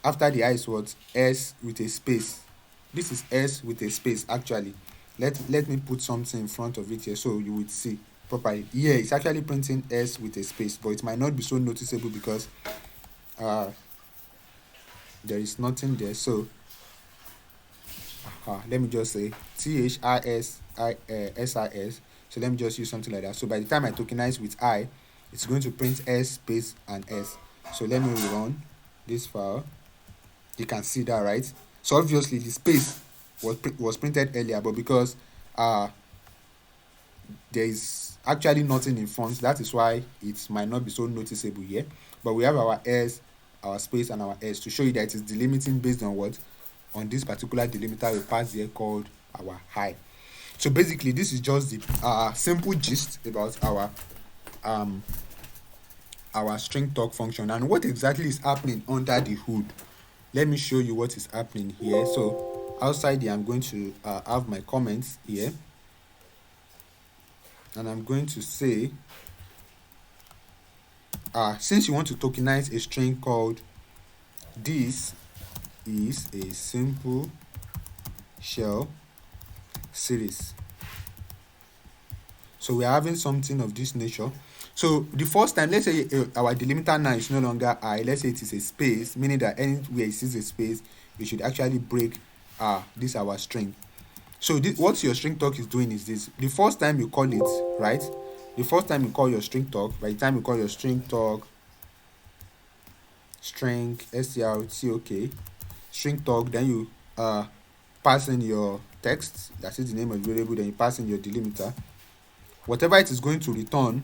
after the I is what? S with a space. This is S with a space actually. Let me put something in front of it here so you would see properly. Yeah, it's actually printing S with a space, but it might not be so noticeable because there is nothing there. So let me just say THISIS. So let me just use something like that. So by the time I tokenize with I, it's going to print S space and S. So let me run this file. You can see that, right? So obviously the space was printed earlier, but because there is actually nothing in front, that is why it might not be so noticeable here. But we have our S, our space, and our S to show you that it is delimiting based on what? On this particular delimiter we pass here called our high. So basically this is just the simple gist about our STRTOK function and what exactly is happening under the hood. Let me show you what is happening here. So outside here I'm going to have my comments here, and I'm going to say since you want to tokenize a string called this is a simple shell series. So we are having something of this nature. So the first time, let's say our delimiter now is no longer I, let's say it is a space, meaning that anywhere it is a space, we should actually break this our string. So this, what your STRTOK is doing is this. The first time you call it, right? The first time you call your STRTOK, by the time you call your STRTOK, string STRTOK, STRTOK, then you pass in your text, that is the name of the variable, then you pass in your delimiter. Whatever it is going to return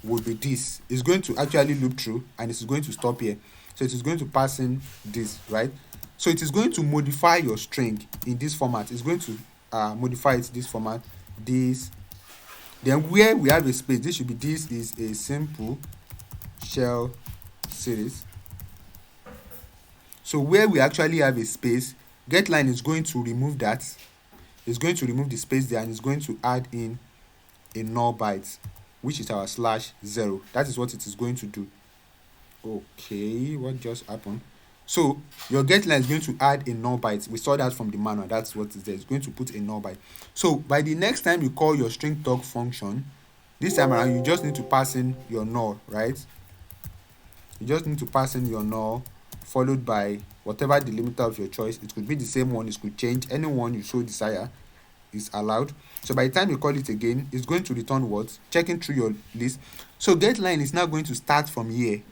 would be this. It's going to actually loop through and it's going to stop here. So it is going to pass in this, right? So it is going to modify your string in this format. It's going to modify it this format, this. Then where we have a space, this should be this is a simple shell series. So where we actually have a space, getLine is going to remove that. It's going to remove the space there and it's going to add in a null byte, which is our /0. That is what it is going to do. Okay, what just happened? So your getLine is going to add a null byte. We saw that from the manual. That's what it is there. It's going to put a null byte. So by the next time you call your STRTOK function, this time around you just need to pass in your null, right? You just need to pass in your null followed by whatever delimiter of your choice. It could be the same one, it could change. Any one you so desire is allowed. So by the time you call it again, it's going to return what? Checking through your list. So getLine is now going to start from here.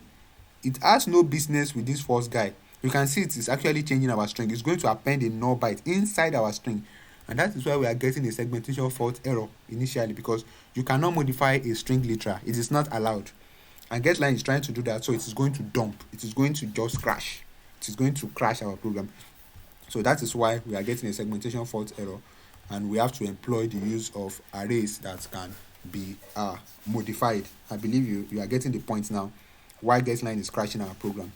It has no business with this first guy. You can see it is actually changing our string. It's going to append a null byte inside our string, and that is why we are getting a segmentation fault error initially, because you cannot modify a string literal. It is not allowed, and getLine is trying to do that, so it is going to dump. It is going to just crash. It is going to crash our program. So that is why we are getting a segmentation fault error, and we have to employ the use of arrays that can be modified. I believe you are getting the point now why getLine is crashing our program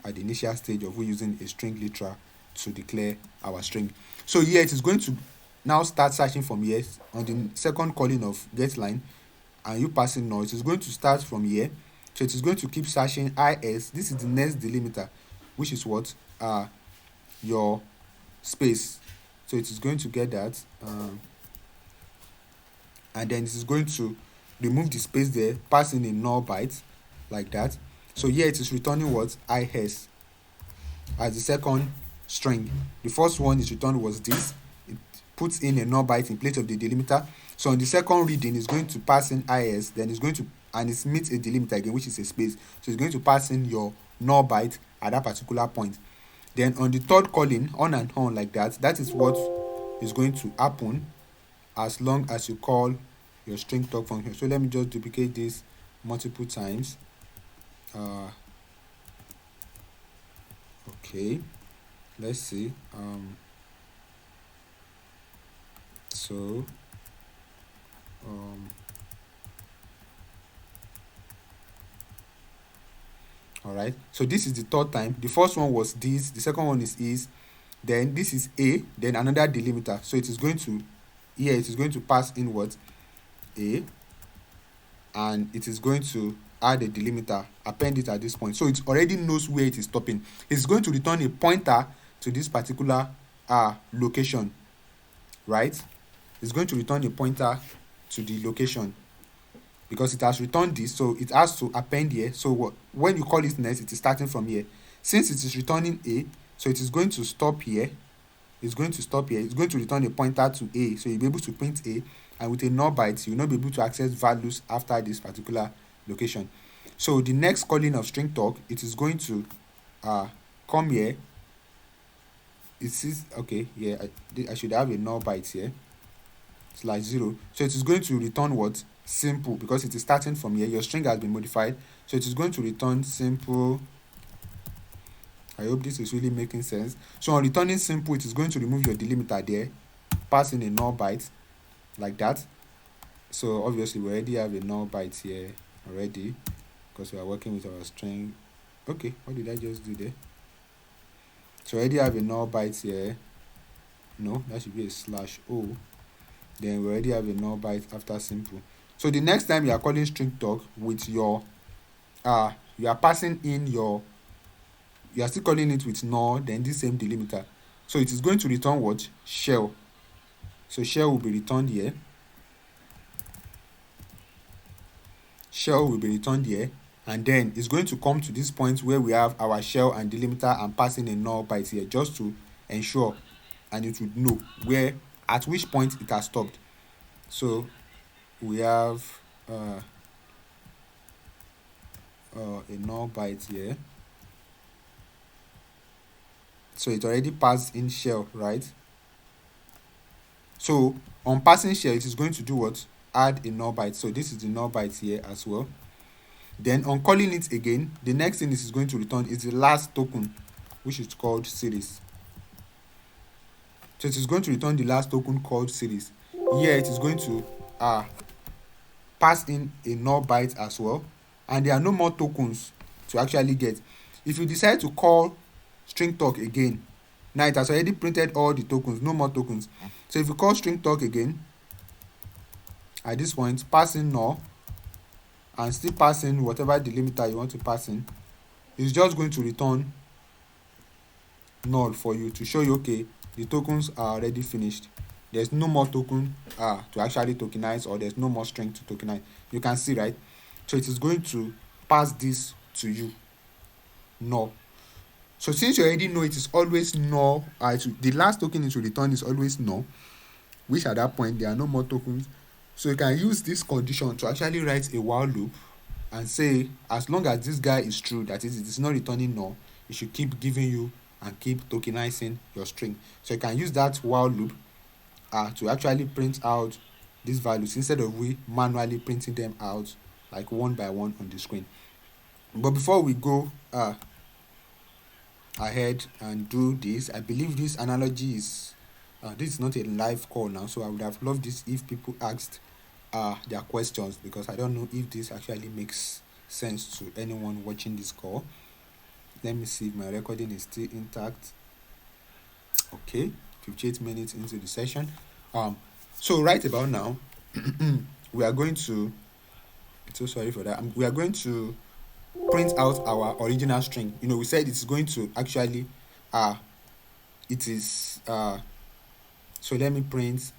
at the initial stage of we using a string literal to declare our string. So here it is going to now start searching from here on the second calling of getLine, and you passing null. It is going to start from here. So it is going to keep searching is. This is the next delimiter, which is what? Your space. So it is going to get that, and then it is going to remove the space there, pass in a null byte like that. So here it is returning what? is as the second string. The first one is returned was this. It puts in a null byte in place of the delimiter. So on the second reading, it's going to pass in is, then it's going to, and it meets a delimiter again, which is a space. So it's going to pass in your null byte at that particular point. Then on the third calling, on and on like that, that is what is going to happen as long as you call your string talk function. So let me just duplicate this multiple times. Okay, let's see. So all right, so this is the third time. The first one was this, the second one is, then this is a, then another delimiter. So it is going to, here it is going to pass in what, a, and it is going to add a delimiter, append it at this point. So it already knows where it is stopping. It's going to return a pointer to this particular location, right? It's going to return a pointer to the location because it has returned this, so it has to append here. So when you call it next, it is starting from here. Since it is returning a, so it is going to stop here. It's going to stop here. It's going to return a pointer to a, so you'll be able to print a, and with a null byte, you'll not be able to access values after this particular location. So the next calling of string talk, it is going to come here. It is okay. Yeah, I should have a null byte here. /0. So it is going to return what? Simple, because it is starting from here. Your string has been modified, so it is going to return simple. I hope this is really making sense. So on returning simple, it is going to remove your delimiter there, pass in a null byte like that. So obviously we already have a null byte here already because we are working with our string. Okay, what did I just do there? So already have a null byte here. No, that should be a /o. Then we already have a null byte after simple. So the next time you are calling string talk with your you are passing in your, you are still calling it with null, then this same delimiter. So it is going to return what? Shell. So shell will be returned here. Shell will be returned here, and then it's going to come to this point where we have our shell and delimiter and passing a null byte here, just to ensure, and it would know where, at which point it has stopped. So we have a null byte here. So it already passed in shell, right? So on passing shell, it is going to do what? Add a null byte. So this is the null byte here as well. Then on calling it again, the next thing this is going to return is the last token, which is called series. So it is going to return the last token called series. Here it is going to pass in a null byte as well, and there are no more tokens to actually get. If you decide to call string talk again, now it has already printed all the tokens, no more tokens. So if you call string talk again, at this point, pass in null and still pass in whatever delimiter you want to pass in, it's just going to return null for you to show you, okay, the tokens are already finished. There's no more token to actually tokenize, or there's no more string to tokenize. You can see, right? So it is going to pass this to you, null. So since you already know it is always null, the last token it will return is always null, which at that point there are no more tokens. So you can use this condition to actually write a while loop and say, as long as this guy is true, that is, it is not returning null, it should keep giving you and keep tokenizing your string. So you can use that while loop to actually print out these values instead of we manually printing them out like one by one on the screen. But before we go ahead and do this, I believe this analogy is this is not a live call now, so I would have loved this if people asked their questions, because I don't know if this actually makes sense to anyone watching this call. Let me see if my recording is still intact. Okay, 58 minutes into the session. So right about now, we are going to, so sorry for that, we are going to print out our original string. We said it's going to actually it is so let me print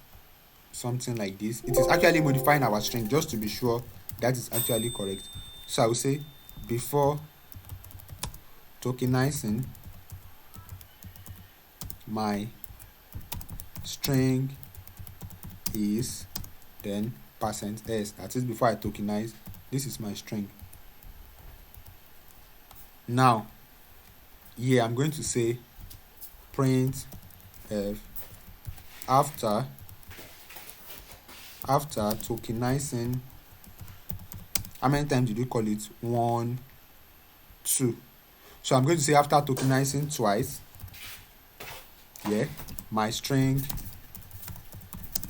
something like this. It is actually modifying our string just to be sure that is actually correct. So I will say, before tokenizing my string is, then %s, that is before I tokenize, this is my string. Now here I'm going to say print f after after tokenizing, how many times did we call it? 1, 2. So I'm going to say after tokenizing twice, my string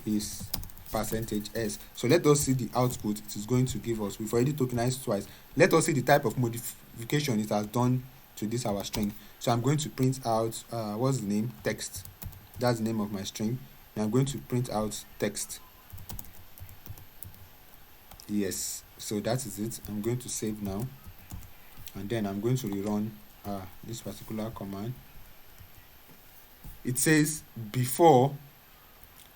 is %s. So let us see the output it is going to give us. We've already tokenized twice. Let us see the type of modification it has done to this our string. So I'm going to print out what's the name? Text. That's the name of my string. And I'm going to print out text. Yes, so that is it. I'm going to save now, and then I'm going to rerun this particular command. It says before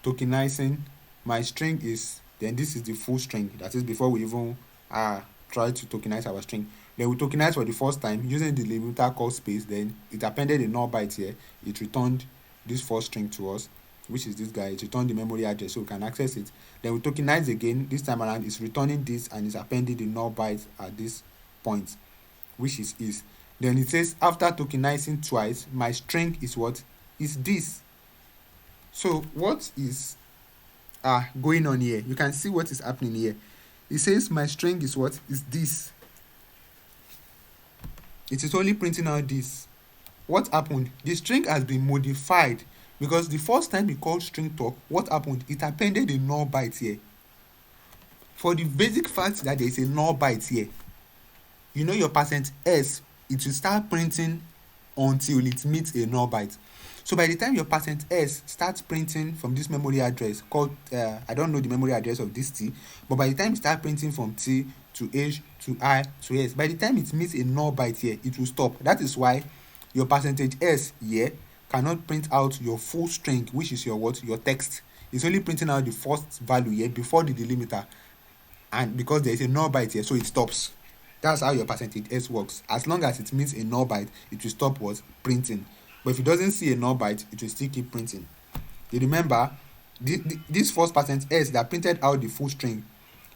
tokenizing, my string is, then this is the full string. That is before we even try to tokenize our string. Then we tokenize for the first time using the delimiter called space. Then it appended a null byte here. It returned this first string to us, which is this guy. It returned the memory address so we can access it. Then we tokenize again. This time around it's returning this and it's appending the null byte at this point, which is. Then it says after tokenizing twice, my string is what? Is this. So what is going on here? You can see what is happening here. It says my string is what? Is this. It is only printing out this. What happened? The string has been modified because the first time we called STRTOK, what happened? It appended a null byte here. For the basic fact that there is a null byte here, you know your %s, it will start printing until it meets a null byte. So by the time your %s starts printing from this memory address called, I don't know the memory address of this T, but by the time it starts printing from T to H to I to S, by the time it meets a null byte here, it will stop. That is why your %s here cannot print out your full string, which is your what? Your text. It's only printing out the first value here before the delimiter, and because there is a null byte here, so it stops. That's how your %s works. As long as it meets a null byte, it will stop what? Printing. But if it doesn't see a null byte, it will still keep printing. You remember, this first %s that printed out the full string,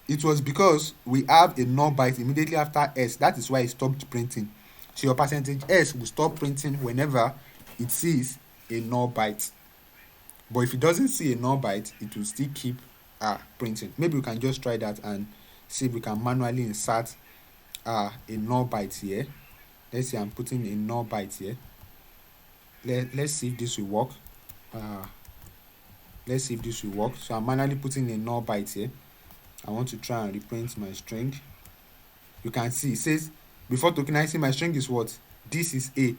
it was because we have a null byte immediately after s. That is why it stopped printing. So your %s will stop printing whenever it sees a null byte. But if it doesn't see a null byte, it will still keep printing. Maybe we can just try that and see if we can manually insert a null byte here. Let's say I'm putting a null byte here. Let's see if this will work. Let's see if this will work. So I'm manually putting a null byte here. I want to try and reprint my string. You can see it says before tokenizing, my string is what? This is A.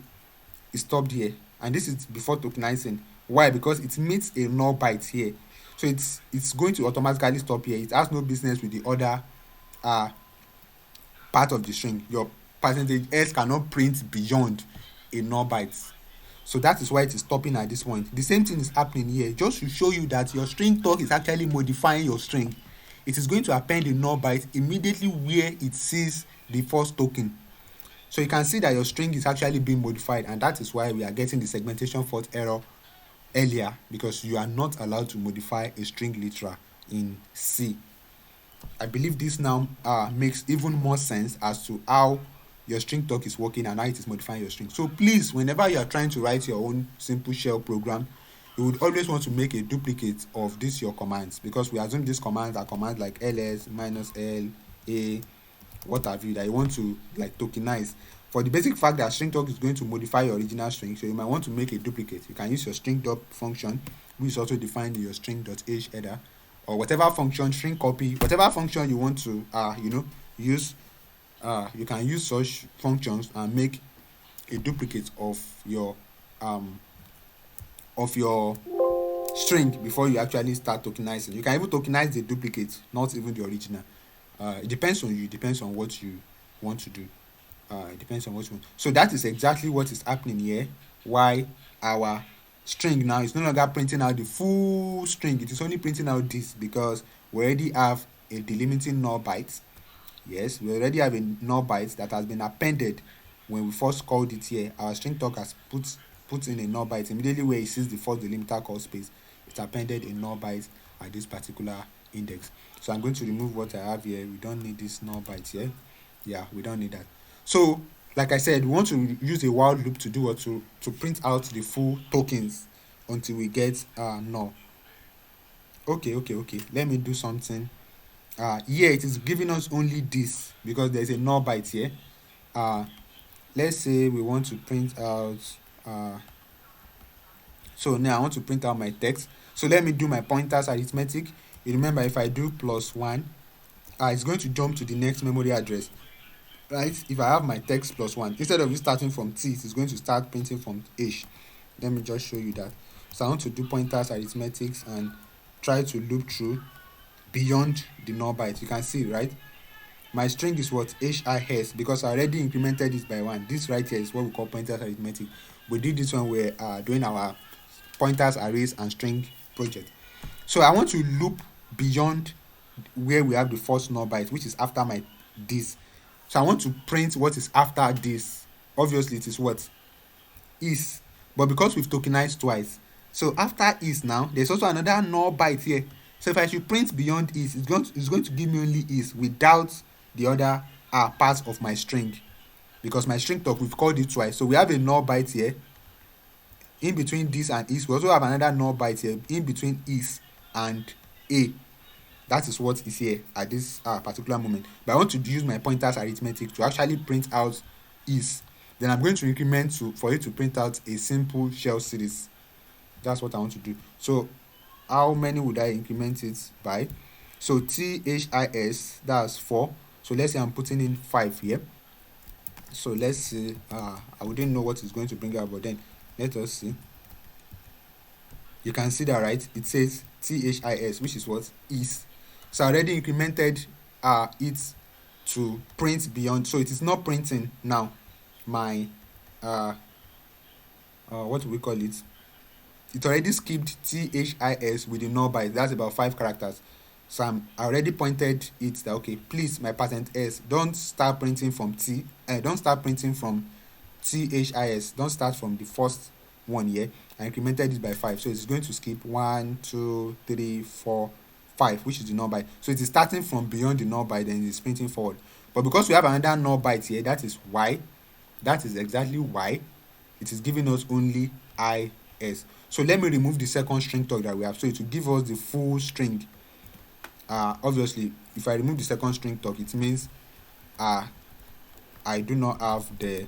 It stopped here, and this is before tokenizing. Why? Because it meets a null byte here, so it's going to automatically stop here. It has no business with the other part of the string. Your %s cannot print beyond a null byte. So that is why it is stopping at this point. The same thing is happening here, just to show you that your STRTOK is actually modifying your string. It is going to append a null byte immediately where it sees the first token. So you can see that your string is actually being modified, and that is why we are getting the segmentation fault error earlier, because you are not allowed to modify a string literal in C. I believe this now makes even more sense as to how your STRTOK is working and how it is modifying your string. So please, whenever you are trying to write your own simple shell program, you would always want to make a duplicate of this your commands, because we assume these commands are commands like ls, -l, a, what have you, that you want to like tokenize. For the basic fact that STRTOK is going to modify your original string, so you might want to make a duplicate. You can use your string.dop function, which is also defined in your string.h header, or whatever function, string copy, whatever function you want to use. You can use such functions and make a duplicate of your string before you actually start tokenizing. You can even tokenize the duplicate, not even the original. It depends on you. It depends on what you want to do. It depends on what you want. So that is exactly what is happening here. Why our string now is no longer printing out the full string. It is only printing out this because we already have a delimiting null byte. Yes, we already have a null byte that has been appended when we first called it here. Our STRTOK has put in a null byte immediately where it sees the first delimiter called space. It's appended a null byte at this particular index. So I'm going to remove what I have here. We don't need this null byte here. Yeah, we don't need that. So like I said, we want to use a while loop to do what? To print out the full tokens until we get null. Okay, let me do something. Here it is giving us only this because there's a null byte here. Let's say we want to print out so now I want to print out my text. So let me do my pointers arithmetic. You remember, if I do +1, it's going to jump to the next memory address, right? If I have my text +1, instead of it starting from T, it's going to start printing from H. Let me just show you that. So I want to do pointers arithmetics and try to loop through beyond the null byte. You can see, right? My string is what? HIS, because I already incremented it by 1. This right here is what we call pointers arithmetic. We did this when we're doing our pointers, arrays, and string project. So I want to loop beyond where we have the first null byte, which is after my this. So I want to print what is after this. Obviously, it is what? Is. But because we've tokenized twice, so after is now, there's also another null byte here. So if I should print beyond is, it's going to give me only is without the other parts of my string, because my string talk, we've called it twice. So we have a null byte here in between this and is. We also have another null byte here in between is and a. That is what is here at this particular moment. But I want to use my pointers arithmetic to actually print out is. Then I'm going to increment for it to print out a simple shell series. That's what I want to do. So how many would I increment it by? So THIS, that's 4. So let's say I'm putting in 5 here. So let's see. I wouldn't know what it's going to bring out, but then let us see. You can see that, right? It says THIS, which is what? Is. So I already incremented it to print beyond. So it is not printing now my what do we call it? It already skipped THIS with the null byte. That's about 5 characters. So I already pointed it that, okay, please, my %s, don't start printing from don't start printing from THIS. Don't start from the first one here. I incremented it by 5. So it's going to skip 1, 2, 3, 4, 5, which is the null byte. So it is starting from beyond the null byte and it's printing forward. But because we have another null byte here, that is why. That is exactly why it is giving us only IS. So let me remove the second string tag that we have. So it will give us the full string. Obviously, if I remove the second string tag, it means I do not have the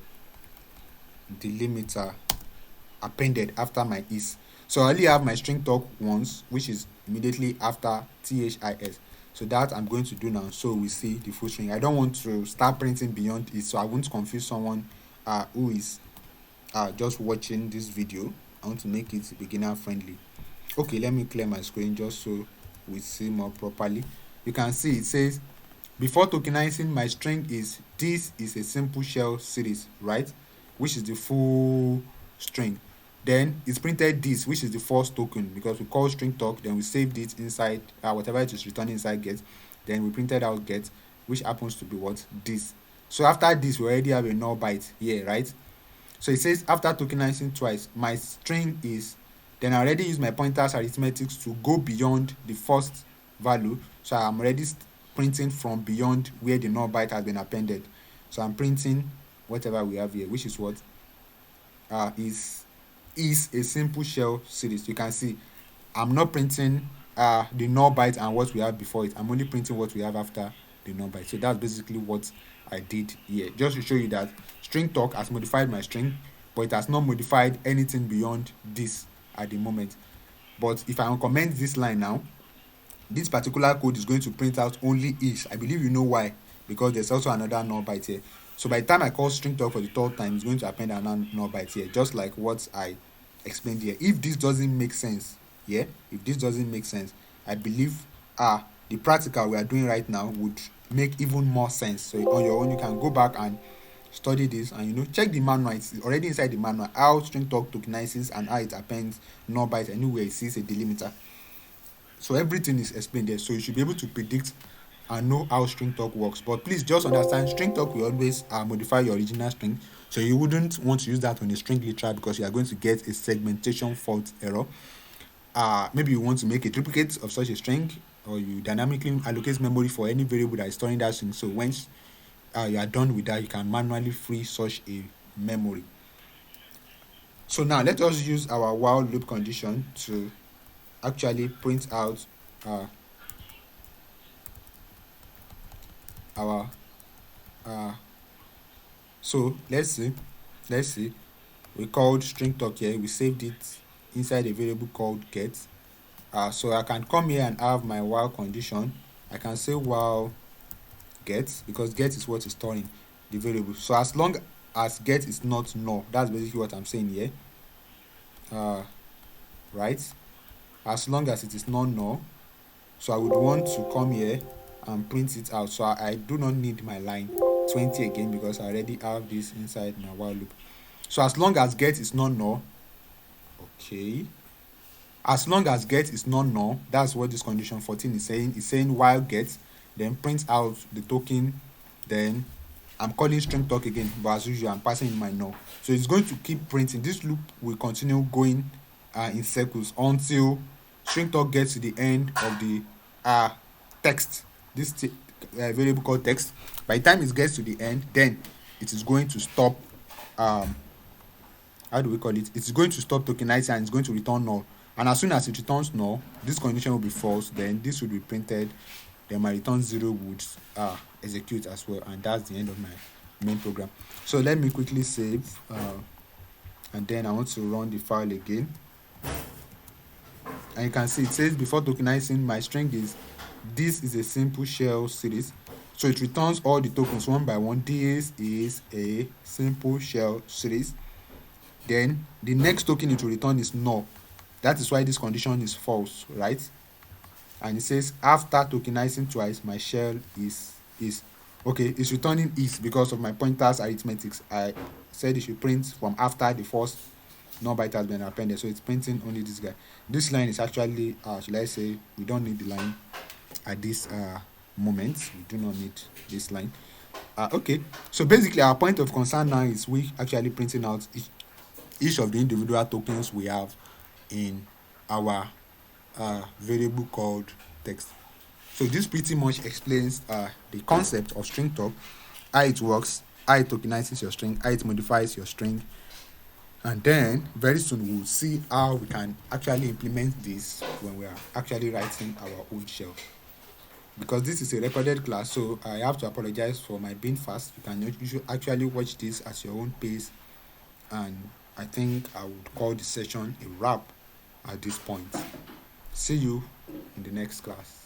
delimiter appended after my is. So I only have my string tag once, which is immediately after THIS. So that I'm going to do now, so we see the full string. I don't want to start printing beyond it, so I won't confuse someone who is just watching this video. I want to make it beginner friendly. Okay, let me clear my screen just so we see more properly. You can see it says, before tokenizing, my string is this is a simple shell series, right? Which is the full string. Then it's printed this, which is the first token, because we call string talk, then we saved it inside whatever it is returning inside get, then we printed out get, which happens to be what? This. So after this, we already have a null byte here, right? So it says after tokenizing twice, my string is, then I already use my pointers arithmetics to go beyond the first value. So I'm already printing from beyond where the null byte has been appended. So I'm printing whatever we have here, which is what is a simple shell series. You can see I'm not printing the null byte and what we have before it. I'm only printing what we have after the null byte. So that's basically what I did here, just to show you that string talk has modified my string, but it has not modified anything beyond this at the moment. But if I uncomment this line now, this particular code is going to print out only is. I believe you know why, because there's also another null byte here. So by the time I call string talk for the third time, it's going to append another null byte here, just like what I explained here. If this doesn't make sense, if this doesn't make sense, I believe the practical we are doing right now would make even more sense. So on your own, you can go back and study this and check the manual. It's already inside the manual how string talk tokenizes and how it appends null byte anywhere it sees a delimiter. So everything is explained there, so you should be able to predict and know how string talk works. But please just understand, string talk will always modify your original string, so you wouldn't want to use that on a string literal, because you are going to get a segmentation fault error. Maybe you want to make a duplicate of such a string, or you dynamically allocate memory for any variable that is storing that string. So once you are done with that, you can manually free such a memory. So now let us use our while loop condition to actually print out our so let's see we called string talk here, we saved it inside a variable called get. So I can come here and have my while condition. I can say while get, because get is what is storing the variable. So as long as get is not null, that's basically what I'm saying here. Right, as long as it is not null, so I would want to come here and print it out. So I do not need my line 20 again, because I already have this inside my while loop. So as long as get is not null, okay, as long as get is not null, that's what this condition 14 is saying. It's saying while get, then print out the token, then I'm calling string talk again, but as usual I'm passing in my null. So it's going to keep printing. This loop will continue going in circles until string talk gets to the end of the text, this variable called text. By the time it gets to the end, then it is going to stop how do we call it? It's going to stop tokenizing and it's going to return null. And as soon as it returns null, this condition will be false, then this will be printed, then my return 0 would execute as well, and that's the end of my main program. So let me quickly save, and then I want to run the file again. And you can see it says before tokenizing, my string is this is a simple shell series. So it returns all the tokens one by one. This is a simple shell series. Then the next token it will return is null. That is why this condition is false, right? And it says after tokenizing twice, my shell is okay. It's returning is because of my pointers arithmetics. I said it should print from after the first non byte has been appended, so it's printing only this guy. This line is actually should I say we don't need the line at this moment. We do not need this line. Okay, so basically our point of concern now is we actually printing out each of the individual tokens we have in our variable called text. So this pretty much explains the concept of string talk, how it works, how it tokenizes your string, how it modifies your string, and then very soon we'll see how we can actually implement this when we are actually writing our own shell. Because this is a recorded class, so I have to apologize for my being fast. You should actually watch this at your own pace, and I think I would call this session a wrap at this point. See you in the next class.